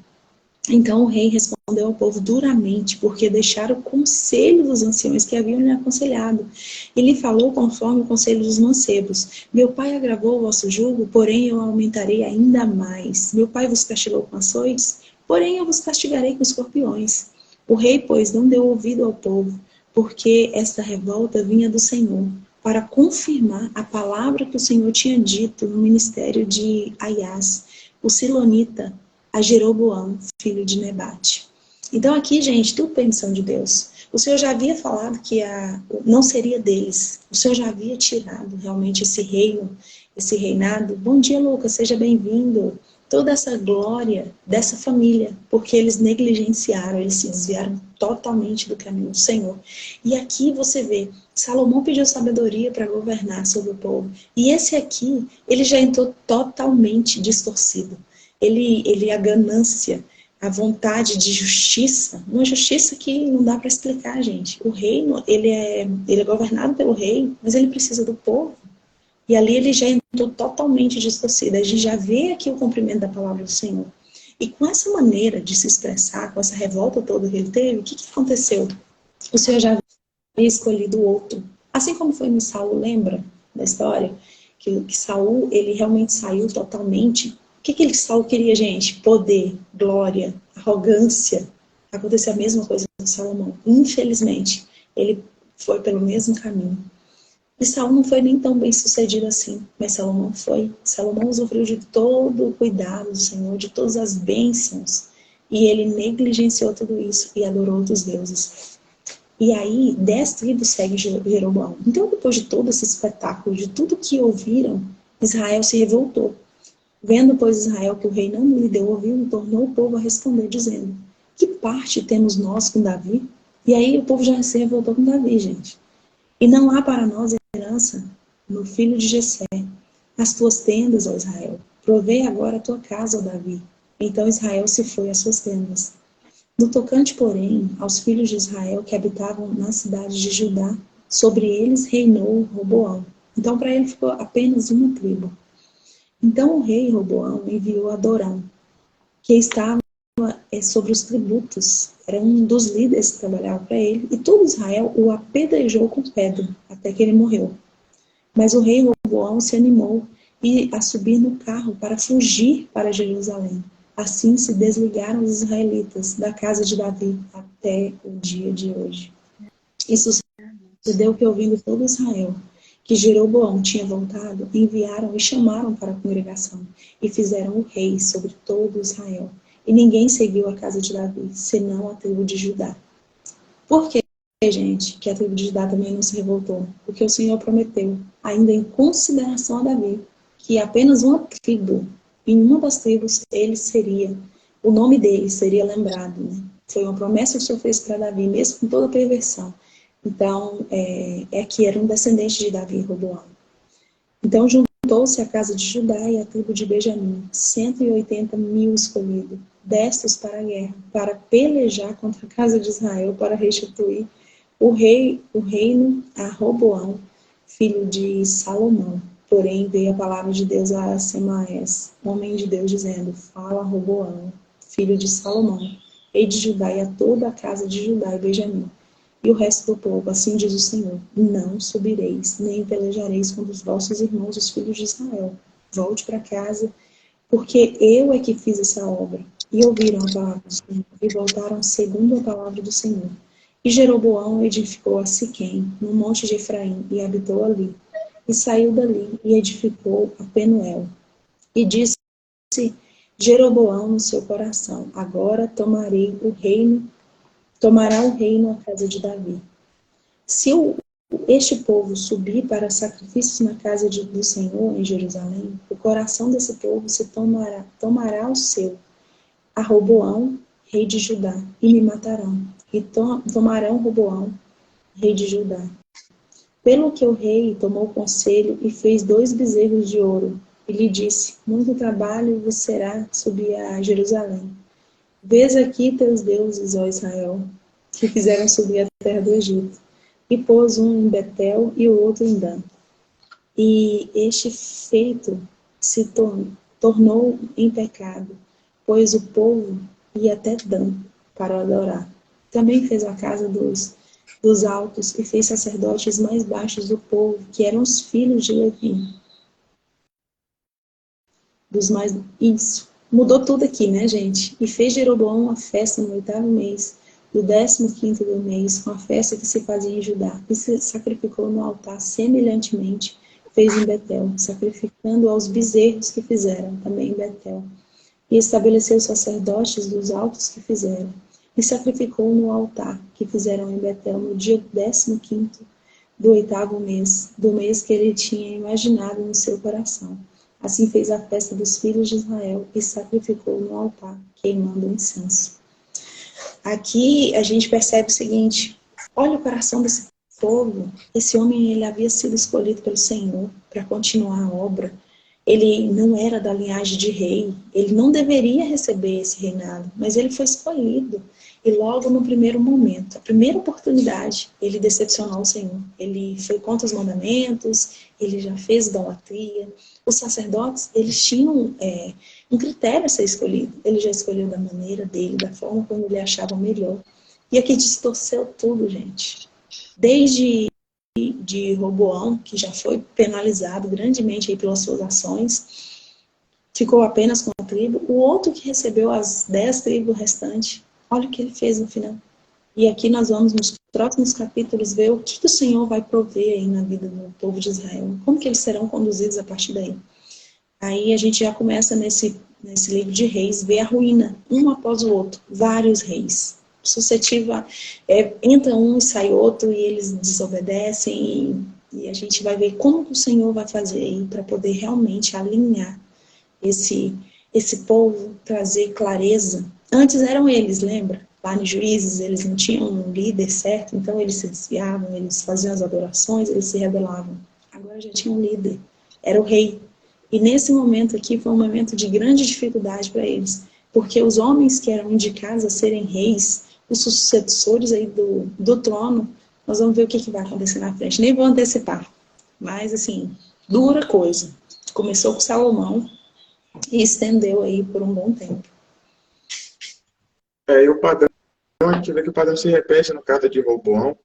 Então o rei respondeu ao povo duramente, porque deixaram o conselho dos anciões que haviam lhe aconselhado. Ele falou conforme o conselho dos mancebos: Meu pai agravou o vosso jugo, porém eu aumentarei ainda mais. Meu pai vos castigou com açoites, porém eu vos castigarei com escorpiões. O rei, pois, não deu ouvido ao povo, porque esta revolta vinha do Senhor, para confirmar a palavra que o Senhor tinha dito no ministério de Aias, o silonita, a Jeroboão, filho de Nebate. Então aqui, gente, tudo permissão de Deus. O Senhor já havia falado que não seria deles. O Senhor já havia tirado realmente esse reino, esse reinado. Bom dia, Lucas, seja bem-vindo. Toda essa glória dessa família, porque eles negligenciaram, eles se desviaram totalmente do caminho do Senhor. E aqui você vê, Salomão pediu sabedoria para governar sobre o povo. E esse aqui, ele já entrou totalmente distorcido. A ganância, a vontade de justiça, uma justiça que não dá para explicar, gente. O reino, ele é governado pelo rei, mas ele precisa do povo. E ali ele já entrou totalmente distorcido. A gente já vê aqui o cumprimento da palavra do Senhor. E com essa maneira de se expressar, com essa revolta toda que ele teve, o que aconteceu? O Senhor já havia escolhido outro. Assim como foi no Saul, lembra da história? Que Saul, ele realmente saiu totalmente. O que Saul queria, gente? Poder, glória, arrogância. Aconteceu a mesma coisa com Salomão. Infelizmente, ele foi pelo mesmo caminho. E Saul não foi nem tão bem sucedido assim, mas Salomão foi. Salomão usufruiu de todo o cuidado do Senhor, de todas as bênçãos, e ele negligenciou tudo isso e adorou outros deuses. E aí, 10 tribos seguem Jeroboão. Então, depois de todo esse espetáculo, de tudo que ouviram, Israel se revoltou. Vendo, pois, Israel que o rei não lhe deu ouvido, tornou o povo a responder, dizendo: que parte temos nós com Davi? E aí o povo já se revoltou com Davi, gente. E não há para nós herança no filho de Jessé, as tuas tendas, ó Israel. Provei agora a tua casa, ó Davi. Então Israel se foi às suas tendas. No tocante, porém, aos filhos de Israel que habitavam na cidade de Judá, sobre eles reinou Roboão. Então para ele ficou apenas uma tribo. Então o rei Roboão enviou Adorão, que estava sobre os tributos, era um dos líderes que trabalhava para ele, e todo Israel o apedrejou com pedra, até que ele morreu. Mas o rei Roboão se animou a subir no carro para fugir para Jerusalém. Assim se desligaram os israelitas da casa de Davi até o dia de hoje. Isso sucedeu que, ouvindo todo Israel que Jeroboão tinha voltado, enviaram e chamaram para a congregação, e fizeram o rei sobre todo Israel. E ninguém seguiu a casa de Davi, senão a tribo de Judá. Por que, gente, que a tribo de Judá também não se revoltou? Porque o Senhor prometeu, ainda em consideração a Davi, que apenas uma tribo, em uma das tribos, o nome dele seria lembrado, né? Foi uma promessa que o Senhor fez para Davi, mesmo com toda a perversão. Então, que era um descendente de Davi e Roboão. Então, juntou-se a casa de Judá e a tribo de Benjamim, 180 mil escolhidos, destos para a guerra, para pelejar contra a casa de Israel, para restituir o reino a Roboão, filho de Salomão. Porém, veio a palavra de Deus a Semaés, homem de Deus, dizendo: fala a Roboão, filho de Salomão, rei de Judá, e a toda a casa de Judá e Benjamim. E o resto do povo, assim diz o Senhor: não subireis, nem pelejareis contra os vossos irmãos, os filhos de Israel. Volte para casa, porque eu é que fiz essa obra. E ouviram a palavra do Senhor, e voltaram segundo a palavra do Senhor. E Jeroboão edificou a Siquém, no monte de Efraim, e habitou ali. E saiu dali, e edificou a Penuel. E disse Jeroboão no seu coração: agora tomará o reino à casa de Davi. Se este povo subir para sacrifícios na casa do Senhor em Jerusalém, o coração desse povo se tomará o seu, a Roboão, rei de Judá, e me matarão, e tomarão Roboão, rei de Judá. Pelo que o rei tomou conselho e fez 2 bezerros de ouro, e lhe disse: muito trabalho vos será subir a Jerusalém. Vês aqui teus deuses, ó Israel, que fizeram subir a terra do Egito. E pôs um em Betel e o outro em Dan. E este feito se tornou em pecado, pois o povo ia até Dan para adorar. Também fez a casa dos altos e fez sacerdotes mais baixos do povo, que eram os filhos de Levi. Isso. Mudou tudo aqui, né, gente? E fez Jeroboão uma festa no 8º mês, do 15º do mês, uma festa que se fazia em Judá, e se sacrificou no altar semelhantemente fez em Betel, sacrificando aos bezerros que fizeram também em Betel. E estabeleceu os sacerdotes dos altos que fizeram. e sacrificou no altar que fizeram em Betel no dia 15º do 8º mês, do mês que ele tinha imaginado no seu coração. Assim fez a festa dos filhos de Israel e sacrificou no altar, queimando incenso. Aqui a gente percebe o seguinte: olha o coração desse povo. Esse homem, ele havia sido escolhido pelo Senhor para continuar a obra. Ele não era da linhagem de rei, ele não deveria receber esse reinado, mas ele foi escolhido. E logo no primeiro momento, a primeira oportunidade, ele decepcionou o Senhor. Ele foi contra os mandamentos, ele já fez idolatria. Os sacerdotes, eles tinham um critério a ser escolhido. Ele já escolheu da maneira dele, da forma como ele achava melhor. E aqui distorceu tudo, gente. Desde de Roboão, que já foi penalizado grandemente aí pelas suas ações, ficou apenas com a tribo. O outro que recebeu as 10 tribos restantes, olha o que ele fez no final. E aqui nós vamos, nos próximos capítulos, ver o que o Senhor vai prover aí na vida do povo de Israel. Como que eles serão conduzidos a partir daí. Aí a gente já começa nesse livro de reis, ver a ruína, um após o outro, vários reis. Suscetível entra um e sai outro, e eles desobedecem, e a gente vai ver como que o Senhor vai fazer aí para poder realmente alinhar esse povo, trazer clareza. Antes eram eles, lembra? Lá nos Juízes, eles não tinham um líder certo, então eles se desviavam, eles faziam as adorações, eles se rebelavam. Agora já tinha um líder, era o rei. E nesse momento aqui foi um momento de grande dificuldade para eles, porque os homens que eram indicados a serem reis, os sucessores aí do trono, nós vamos ver o que vai acontecer na frente. Nem vou antecipar, mas assim, dura coisa. Começou com Salomão e estendeu aí por um bom tempo. E o padrão, a gente vê que o padrão se repete no caso de Roboão.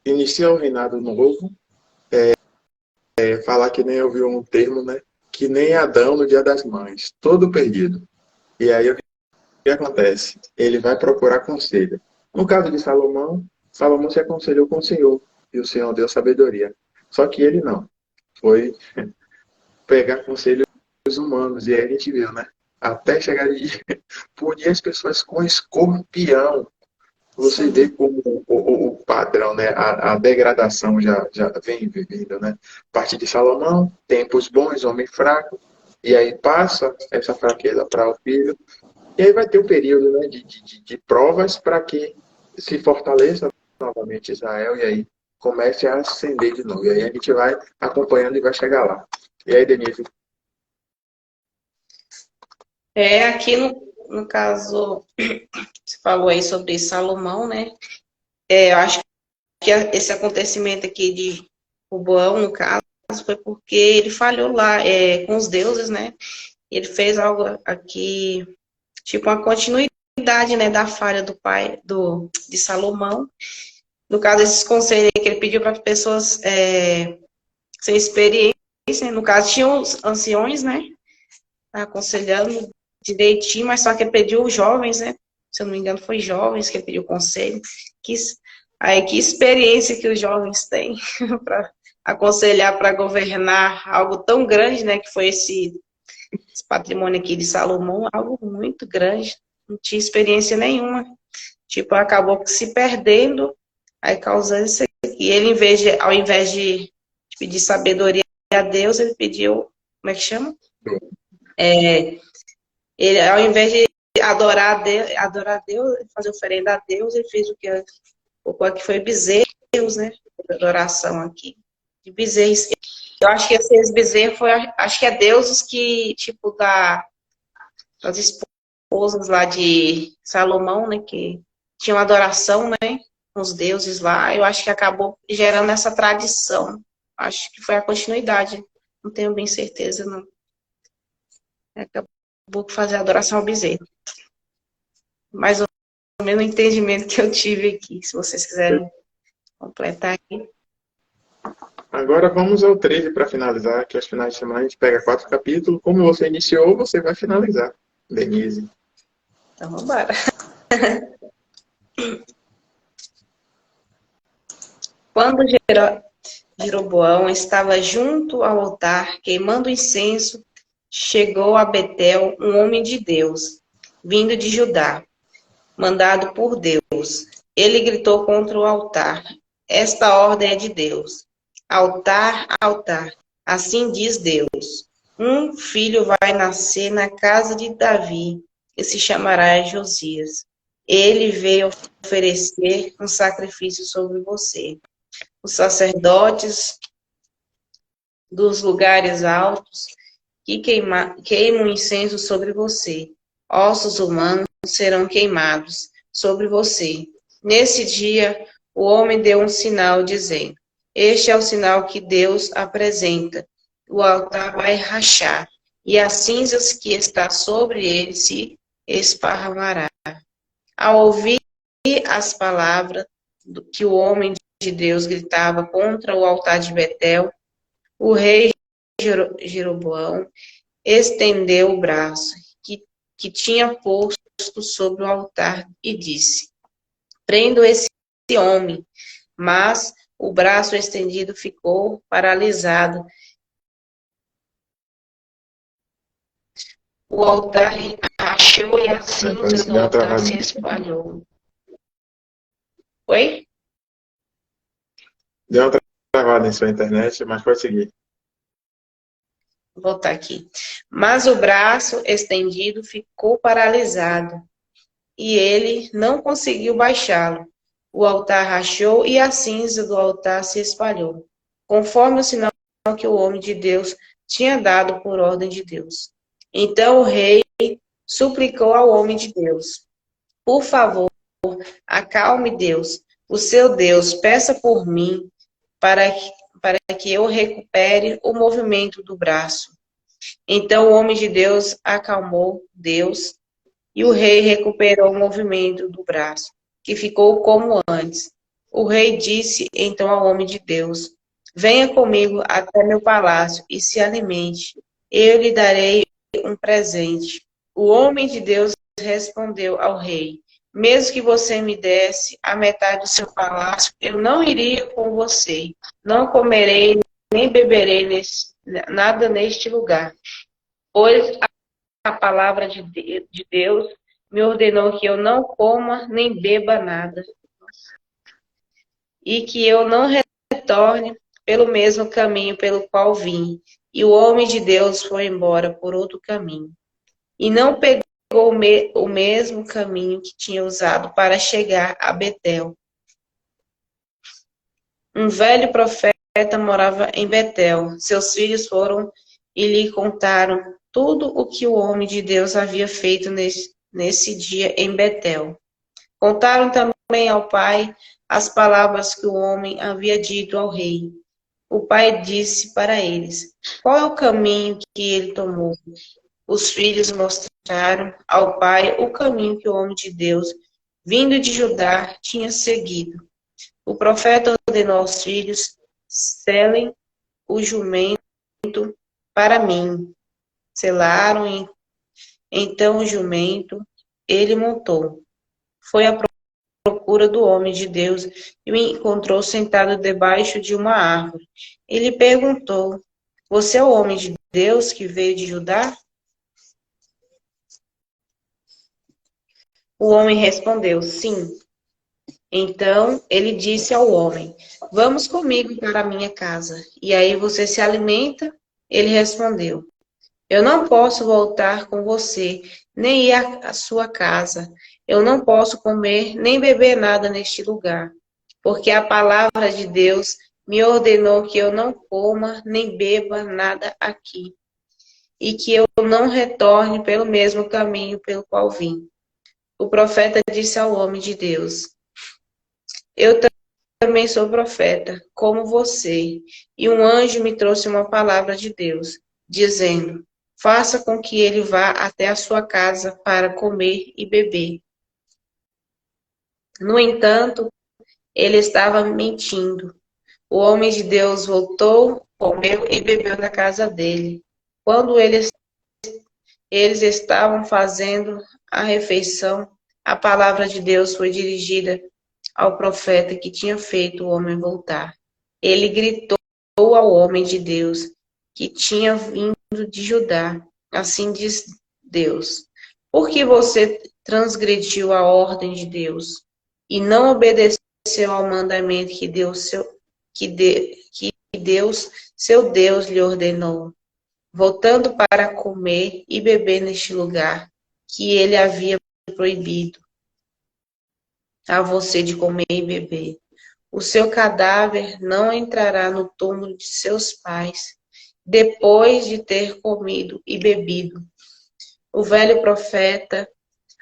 Inicia o reinado novo, falar que nem eu vi um termo, né? Que nem Adão no dia das mães, todo perdido. E aí o que acontece? Ele vai procurar conselho. No caso de Salomão, Salomão se aconselhou com o Senhor, e o Senhor deu sabedoria. Só que ele não. Foi pegar conselhos humanos, e aí a gente viu, né? Até chegar de punir as pessoas com escorpião. Você vê como o padrão, né? A degradação já vem vivendo, né? A partir de Salomão, tempos bons, homem fraco, e aí passa essa fraqueza para o filho, e aí vai ter um período, né, de provas para que se fortaleça novamente Israel, e aí comece a ascender de novo. E aí a gente vai acompanhando e vai chegar lá. E aí, Denise? Aqui no caso, você falou aí sobre Salomão, né? Eu acho que esse acontecimento aqui de Roboão, no caso, foi porque ele falhou lá com os deuses, né? Ele fez algo aqui, tipo uma continuidade, né, da falha do pai de Salomão. No caso, esses conselhos que ele pediu para as pessoas sem experiência, no caso, tinham os anciões, né? Aconselhando direitinho, mas só que ele pediu os jovens, né? Se eu não me engano, foi jovens que ele pediu conselho. Que experiência que os jovens têm para aconselhar, para governar algo tão grande, né? Que foi esse patrimônio aqui de Salomão, algo muito grande. Não tinha experiência nenhuma. Tipo, acabou se perdendo, aí causando isso aqui. Ele, ao invés de pedir sabedoria a Deus, ele pediu, como é que chama? Ele, ao invés de adorar a Deus, fazer oferenda a Deus, ele fez o que foi bezerros, né? Adoração aqui. De bezerros. Eu acho que esses bezerros acho que é deuses que, tipo, das esposas lá de Salomão, né? Que tinham adoração, né? Com os deuses lá. Eu acho que acabou gerando essa tradição. Acho que foi a continuidade. Não tenho bem certeza, não. Acabou fazer adoração ao bezerro. Mais ou menos o entendimento que eu tive aqui, se vocês quiserem completar aqui. Agora vamos ao 13 para finalizar, que aos finais de semana a gente pega 4 capítulos. Como você iniciou, você vai finalizar, Denise. Então, vamos embora. Quando Jeroboão estava junto ao altar, queimando incenso, chegou a Betel um homem de Deus, vindo de Judá. mandado por Deus. Ele gritou contra o altar. Esta ordem é de Deus. Altar, altar. Assim diz Deus. Um filho vai nascer na casa de Davi, e se chamará Josias. Ele veio oferecer um sacrifício sobre você. Os sacerdotes dos lugares altos que queimam incenso sobre você. Ossos humanos serão queimados sobre você. Nesse dia, o homem deu um sinal, dizendo: Este é o sinal que Deus apresenta. O altar vai rachar, e as cinzas que está sobre ele se esparramará. Ao ouvir as palavras que o homem de Deus gritava contra o altar de Betel, o rei Jeroboão estendeu o braço que tinha posto sobre o altar e disse: Prendo esse homem. Mas o braço estendido ficou paralisado. O altar rachou e a cinza do altar se espalhou. Oi? Deu uma travada em sua internet, mas pode seguir. Vou voltar aqui. Mas o braço estendido ficou paralisado e ele não conseguiu baixá-lo. O altar rachou e a cinza do altar se espalhou, conforme o sinal que o homem de Deus tinha dado por ordem de Deus. Então o rei suplicou ao homem de Deus: Por favor, acalme Deus, o seu Deus, peça por mim para que eu recupere o movimento do braço. Então o homem de Deus acalmou Deus e o rei recuperou o movimento do braço, que ficou como antes. O rei disse então ao homem de Deus: Venha comigo até meu palácio e se alimente. Eu lhe darei um presente. O homem de Deus respondeu ao rei: Mesmo que você me desse a metade do seu palácio, eu não iria com você. Não comerei nem beberei nada neste lugar, pois a palavra de Deus me ordenou que eu não coma nem beba nada, e que eu não retorne pelo mesmo caminho pelo qual vim. E o homem de Deus foi embora por outro caminho, e não pegou o mesmo caminho que tinha usado para chegar a Betel. Um velho profeta morava em Betel. Seus filhos foram e lhe contaram tudo o que o homem de Deus havia feito nesse dia em Betel. Contaram também ao pai as palavras que o homem havia dito ao rei. O pai disse para eles: Qual é o caminho que ele tomou? Os filhos mostraram ao pai o caminho que o homem de Deus, vindo de Judá, tinha seguido. O profeta ordenou aos filhos: selem o jumento para mim. Selaram então o jumento, ele montou. Foi à procura do homem de Deus e o encontrou sentado debaixo de uma árvore. Ele perguntou: Você é o homem de Deus que veio de Judá? O homem respondeu: Sim. Então ele disse ao homem: Vamos comigo para a minha casa, e aí você se alimenta? Ele respondeu: Eu não posso voltar com você, nem ir à sua casa. Eu não posso comer nem beber nada neste lugar, porque a palavra de Deus me ordenou que eu não coma nem beba nada aqui, e que eu não retorne pelo mesmo caminho pelo qual vim. O profeta disse ao homem de Deus: Eu também sou profeta, como você, e um anjo me trouxe uma palavra de Deus, dizendo: Faça com que ele vá até a sua casa para comer e beber. No entanto, ele estava mentindo. O homem de Deus voltou, comeu e bebeu na casa dele. Quando eles estavam fazendo a refeição, a palavra de Deus foi dirigida ao profeta que tinha feito o homem voltar. Ele gritou ao homem de Deus que tinha vindo de Judá: Assim diz Deus: Por que você transgrediu a ordem de Deus e não obedeceu ao mandamento que Deus, seu Deus, lhe ordenou, voltando para comer e beber neste lugar que ele havia proibido a você de comer e beber. O seu cadáver não entrará no túmulo de seus pais, depois de ter comido e bebido. O velho profeta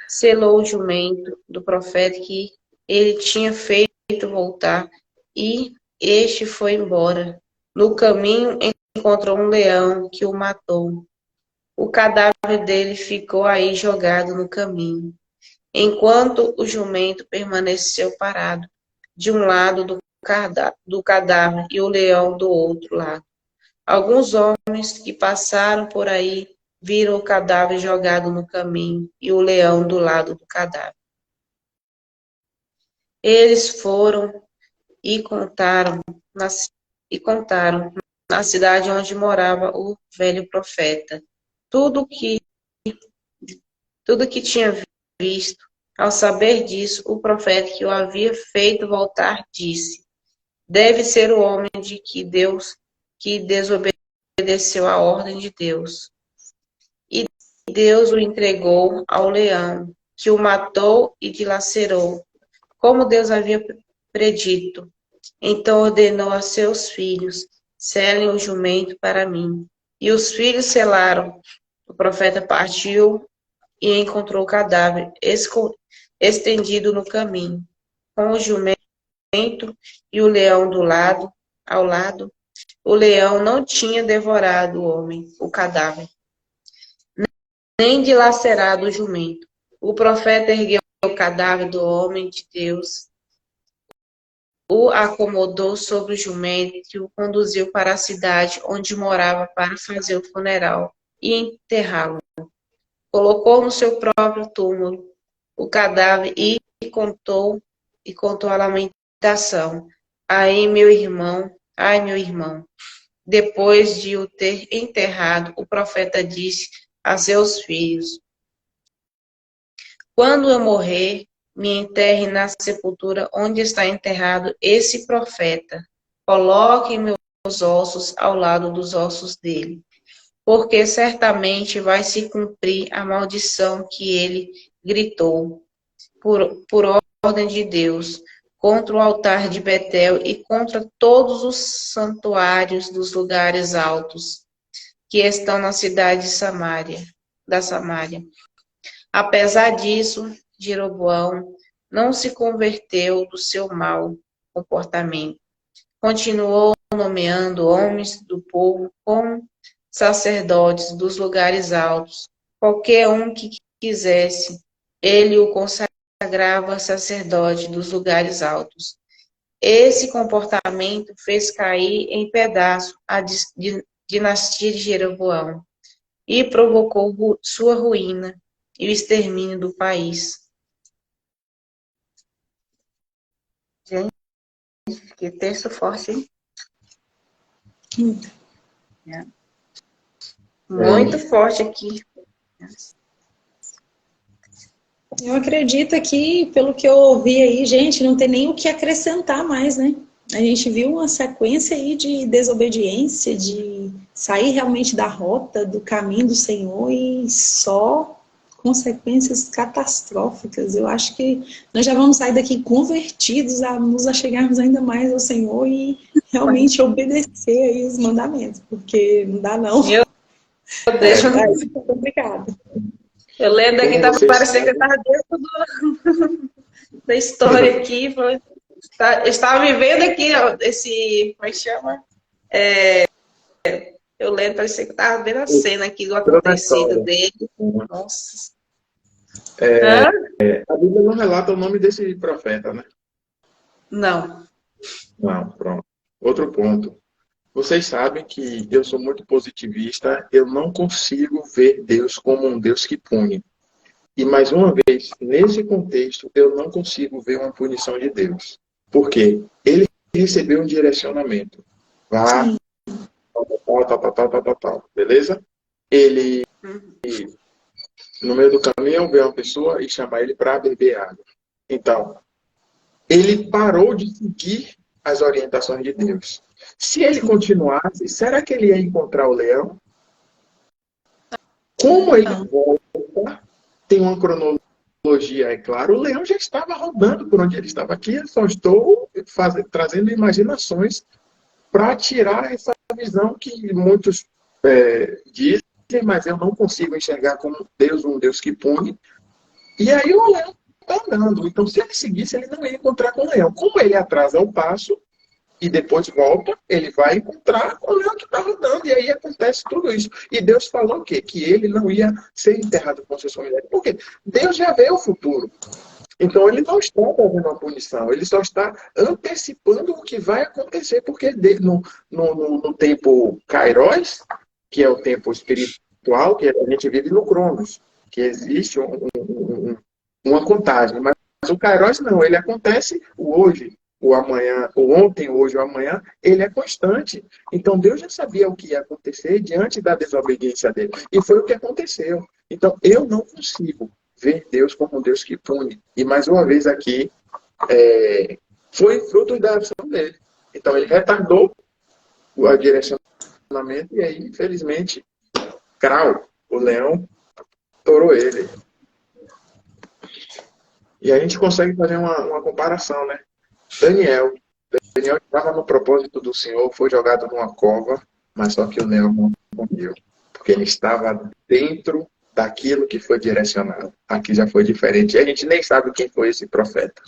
selou o jumento do profeta que ele tinha feito voltar, e este foi embora. No caminho encontrou um leão que o matou. O cadáver dele ficou aí jogado no caminho, enquanto o jumento permaneceu parado, de um lado do cadáver e o leão do outro lado. Alguns homens que passaram por aí viram o cadáver jogado no caminho e o leão do lado do cadáver. Eles foram e contaram na cidade onde morava o velho profeta tudo que tinha visto. Ao saber disso, o profeta que o havia feito voltar disse: deve ser o homem de que desobedeceu à ordem de Deus. E Deus o entregou ao leão, que o matou e dilacerou, como Deus havia predito. Então ordenou a seus filhos: selem o jumento para mim. E os filhos selaram. O profeta partiu e encontrou o cadáver estendido no caminho, com o jumento e o leão ao lado. O leão não tinha devorado o homem, o cadáver, nem dilacerado o jumento. O profeta ergueu o cadáver do homem de Deus, o acomodou sobre o jumento e o conduziu para a cidade onde morava para fazer o funeral e enterrá-lo. Colocou no seu próprio túmulo o cadáver e contou a lamentação. Ai, meu irmão. Depois de o ter enterrado, o profeta disse a seus filhos: quando eu morrer, me enterre na sepultura onde está enterrado esse profeta. Coloquem meus ossos ao lado dos ossos dele, porque certamente vai se cumprir a maldição que ele gritou, por ordem de Deus, contra o altar de Betel e contra todos os santuários dos lugares altos que estão na cidade da Samária. Apesar disso, Jeroboão não se converteu do seu mau comportamento. Continuou nomeando homens do povo como sacerdotes dos lugares altos. Qualquer um que quisesse, ele o consagrava sacerdote dos lugares altos. Esse comportamento fez cair em pedaços a dinastia de Jeroboão e provocou sua ruína e o extermínio do país. Gente, que texto forte, hein? Muito forte aqui. Eu acredito que, pelo que eu ouvi aí, gente, não tem nem o que acrescentar mais, né? A gente viu uma sequência aí de desobediência, de sair realmente da rota, do caminho do Senhor e só consequências catastróficas. Eu acho que nós já vamos sair daqui convertidos a nos achegarmos ainda mais ao Senhor e realmente obedecer aí os mandamentos, porque não dá não. Meu Deus, É complicado. Eu lendo aqui, tá parecendo que eu estava dentro da história aqui. Estava vivendo aqui, ó, esse. Como é que chama? Eu lembro, parecia que eu estava vendo a cena aqui do acontecido dele. Nossa. A Bíblia não relata o nome desse profeta, né? Não. Não, pronto. Outro ponto. Vocês sabem que eu sou muito positivista, eu não consigo ver Deus como um Deus que pune. E mais uma vez, nesse contexto, eu não consigo ver uma punição de Deus. Por quê? Ele recebeu um direcionamento. Vá, tal, beleza? Ele no meio do caminho, ver uma pessoa e chamar ele para beber água. Então, ele parou de seguir as orientações de Deus. Se ele continuasse, será que ele ia encontrar o leão? Como ele volta, tem uma cronologia, é claro, o leão já estava rodando por onde ele estava aqui, eu só estou trazendo imaginações para tirar essa visão que muitos dizem, mas eu não consigo enxergar como Deus, um Deus que pune. E aí o leão está andando. Então, se ele seguisse, ele não ia encontrar com o leão. Como ele atrasa o passo e depois volta, ele vai encontrar com o leão que está rodando. E aí acontece tudo isso. E Deus falou o quê? Que ele não ia ser enterrado com seus familiares. Por quê? Deus já vê o futuro. Então, ele não está fazendo uma punição, ele só está antecipando o que vai acontecer, porque no tempo Kairos, que é o tempo espiritual, que a gente vive no Cronos, que existe uma contagem, mas o Kairos não, ele acontece o hoje, o amanhã, o ontem, o hoje, o amanhã, ele é constante. Então, Deus já sabia o que ia acontecer diante da desobediência dele, e foi o que aconteceu. Então, eu não consigo ver Deus como um Deus que pune. E mais uma vez aqui, foi fruto da ação dele. Então ele retardou o direcionamento e aí, infelizmente, crau, o leão torou ele. E a gente consegue fazer uma comparação, né? Daniel estava no propósito do Senhor, foi jogado numa cova, mas só que o leão não comeu, porque ele estava dentro daquilo que foi direcionado. Aqui já foi diferente. E a gente nem sabe quem foi esse profeta.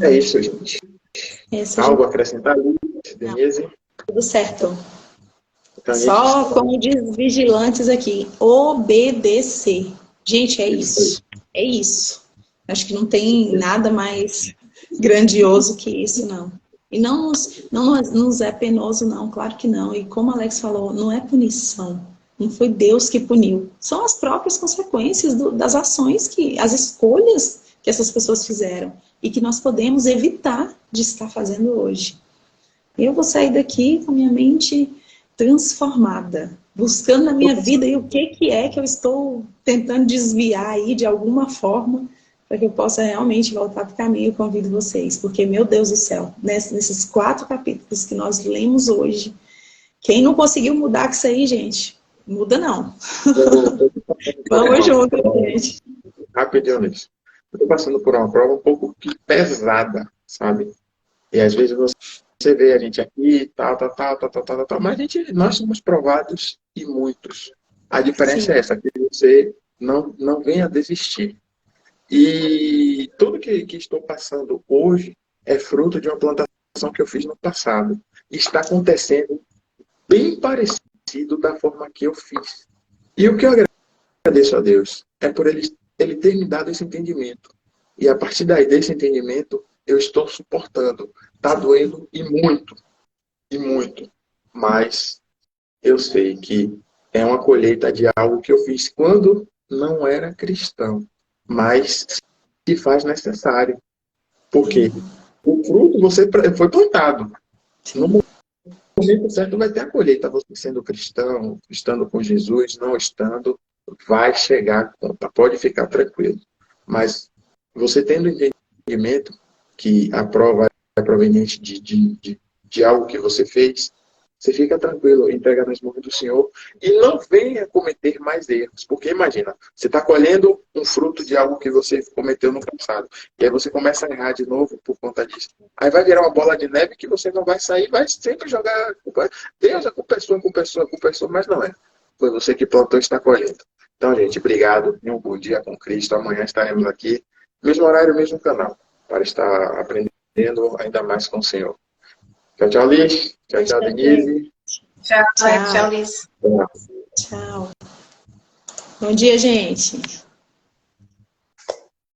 É isso, gente. Algo a acrescentar, Denise? Tudo certo. Então, só, como diz os vigilantes aqui, obedecer. Gente, é isso. É isso. Acho que não tem nada mais grandioso que isso, não. E não nos é penoso, não. Claro que não. E como Alex falou, não é punição. Não foi Deus que puniu. São as próprias consequências das ações, as escolhas que essas pessoas fizeram e que nós podemos evitar de estar fazendo hoje. Eu vou sair daqui com a minha mente transformada, buscando na minha vida e o que é que eu estou tentando desviar aí de alguma forma para que eu possa realmente voltar para o caminho. Eu convido vocês, porque, meu Deus do céu, nesses 4 capítulos que nós lemos hoje, quem não conseguiu mudar com isso aí, gente, muda não. Vamos junto, gente. Rapidinho, Luiz. Eu estou passando por uma prova um pouco pesada, sabe? E às vezes você vê a gente aqui, tal, mas nós somos provados e muitos. A diferença é essa, que você não venha desistir. E tudo que estou passando hoje é fruto de uma plantação que eu fiz no passado. E está acontecendo bem parecido da forma que eu fiz. E o que eu agradeço a Deus é por ele ter me dado esse entendimento. E a partir daí, desse entendimento, eu estou suportando. Está doendo e muito. Mas eu sei que é uma colheita de algo que eu fiz quando não era cristão. Mas se faz necessário. Porque o fruto você foi plantado. No momento certo vai ter a colheita. Você sendo cristão, estando com Jesus, não estando, vai chegar a conta. Pode ficar tranquilo. Mas você tendo entendimento que a prova é proveniente de algo que você fez, você fica tranquilo, entrega nas mãos do Senhor e não venha cometer mais erros. Porque imagina, você está colhendo um fruto de algo que você cometeu no passado. E aí você começa a errar de novo por conta disso. Aí vai virar uma bola de neve que você não vai sair, vai sempre jogar culpa. Deus, a culpa é sua, mas não é. Foi você que plantou e está colhendo. Então, gente, obrigado. E um bom dia com Cristo. Amanhã estaremos aqui, mesmo horário, mesmo canal, para estar aprendendo ainda mais com o Senhor. Tchau, tchau, Liz. Tchau, tchau, Denise. Tchau, Liz. Tchau. Bom dia, gente.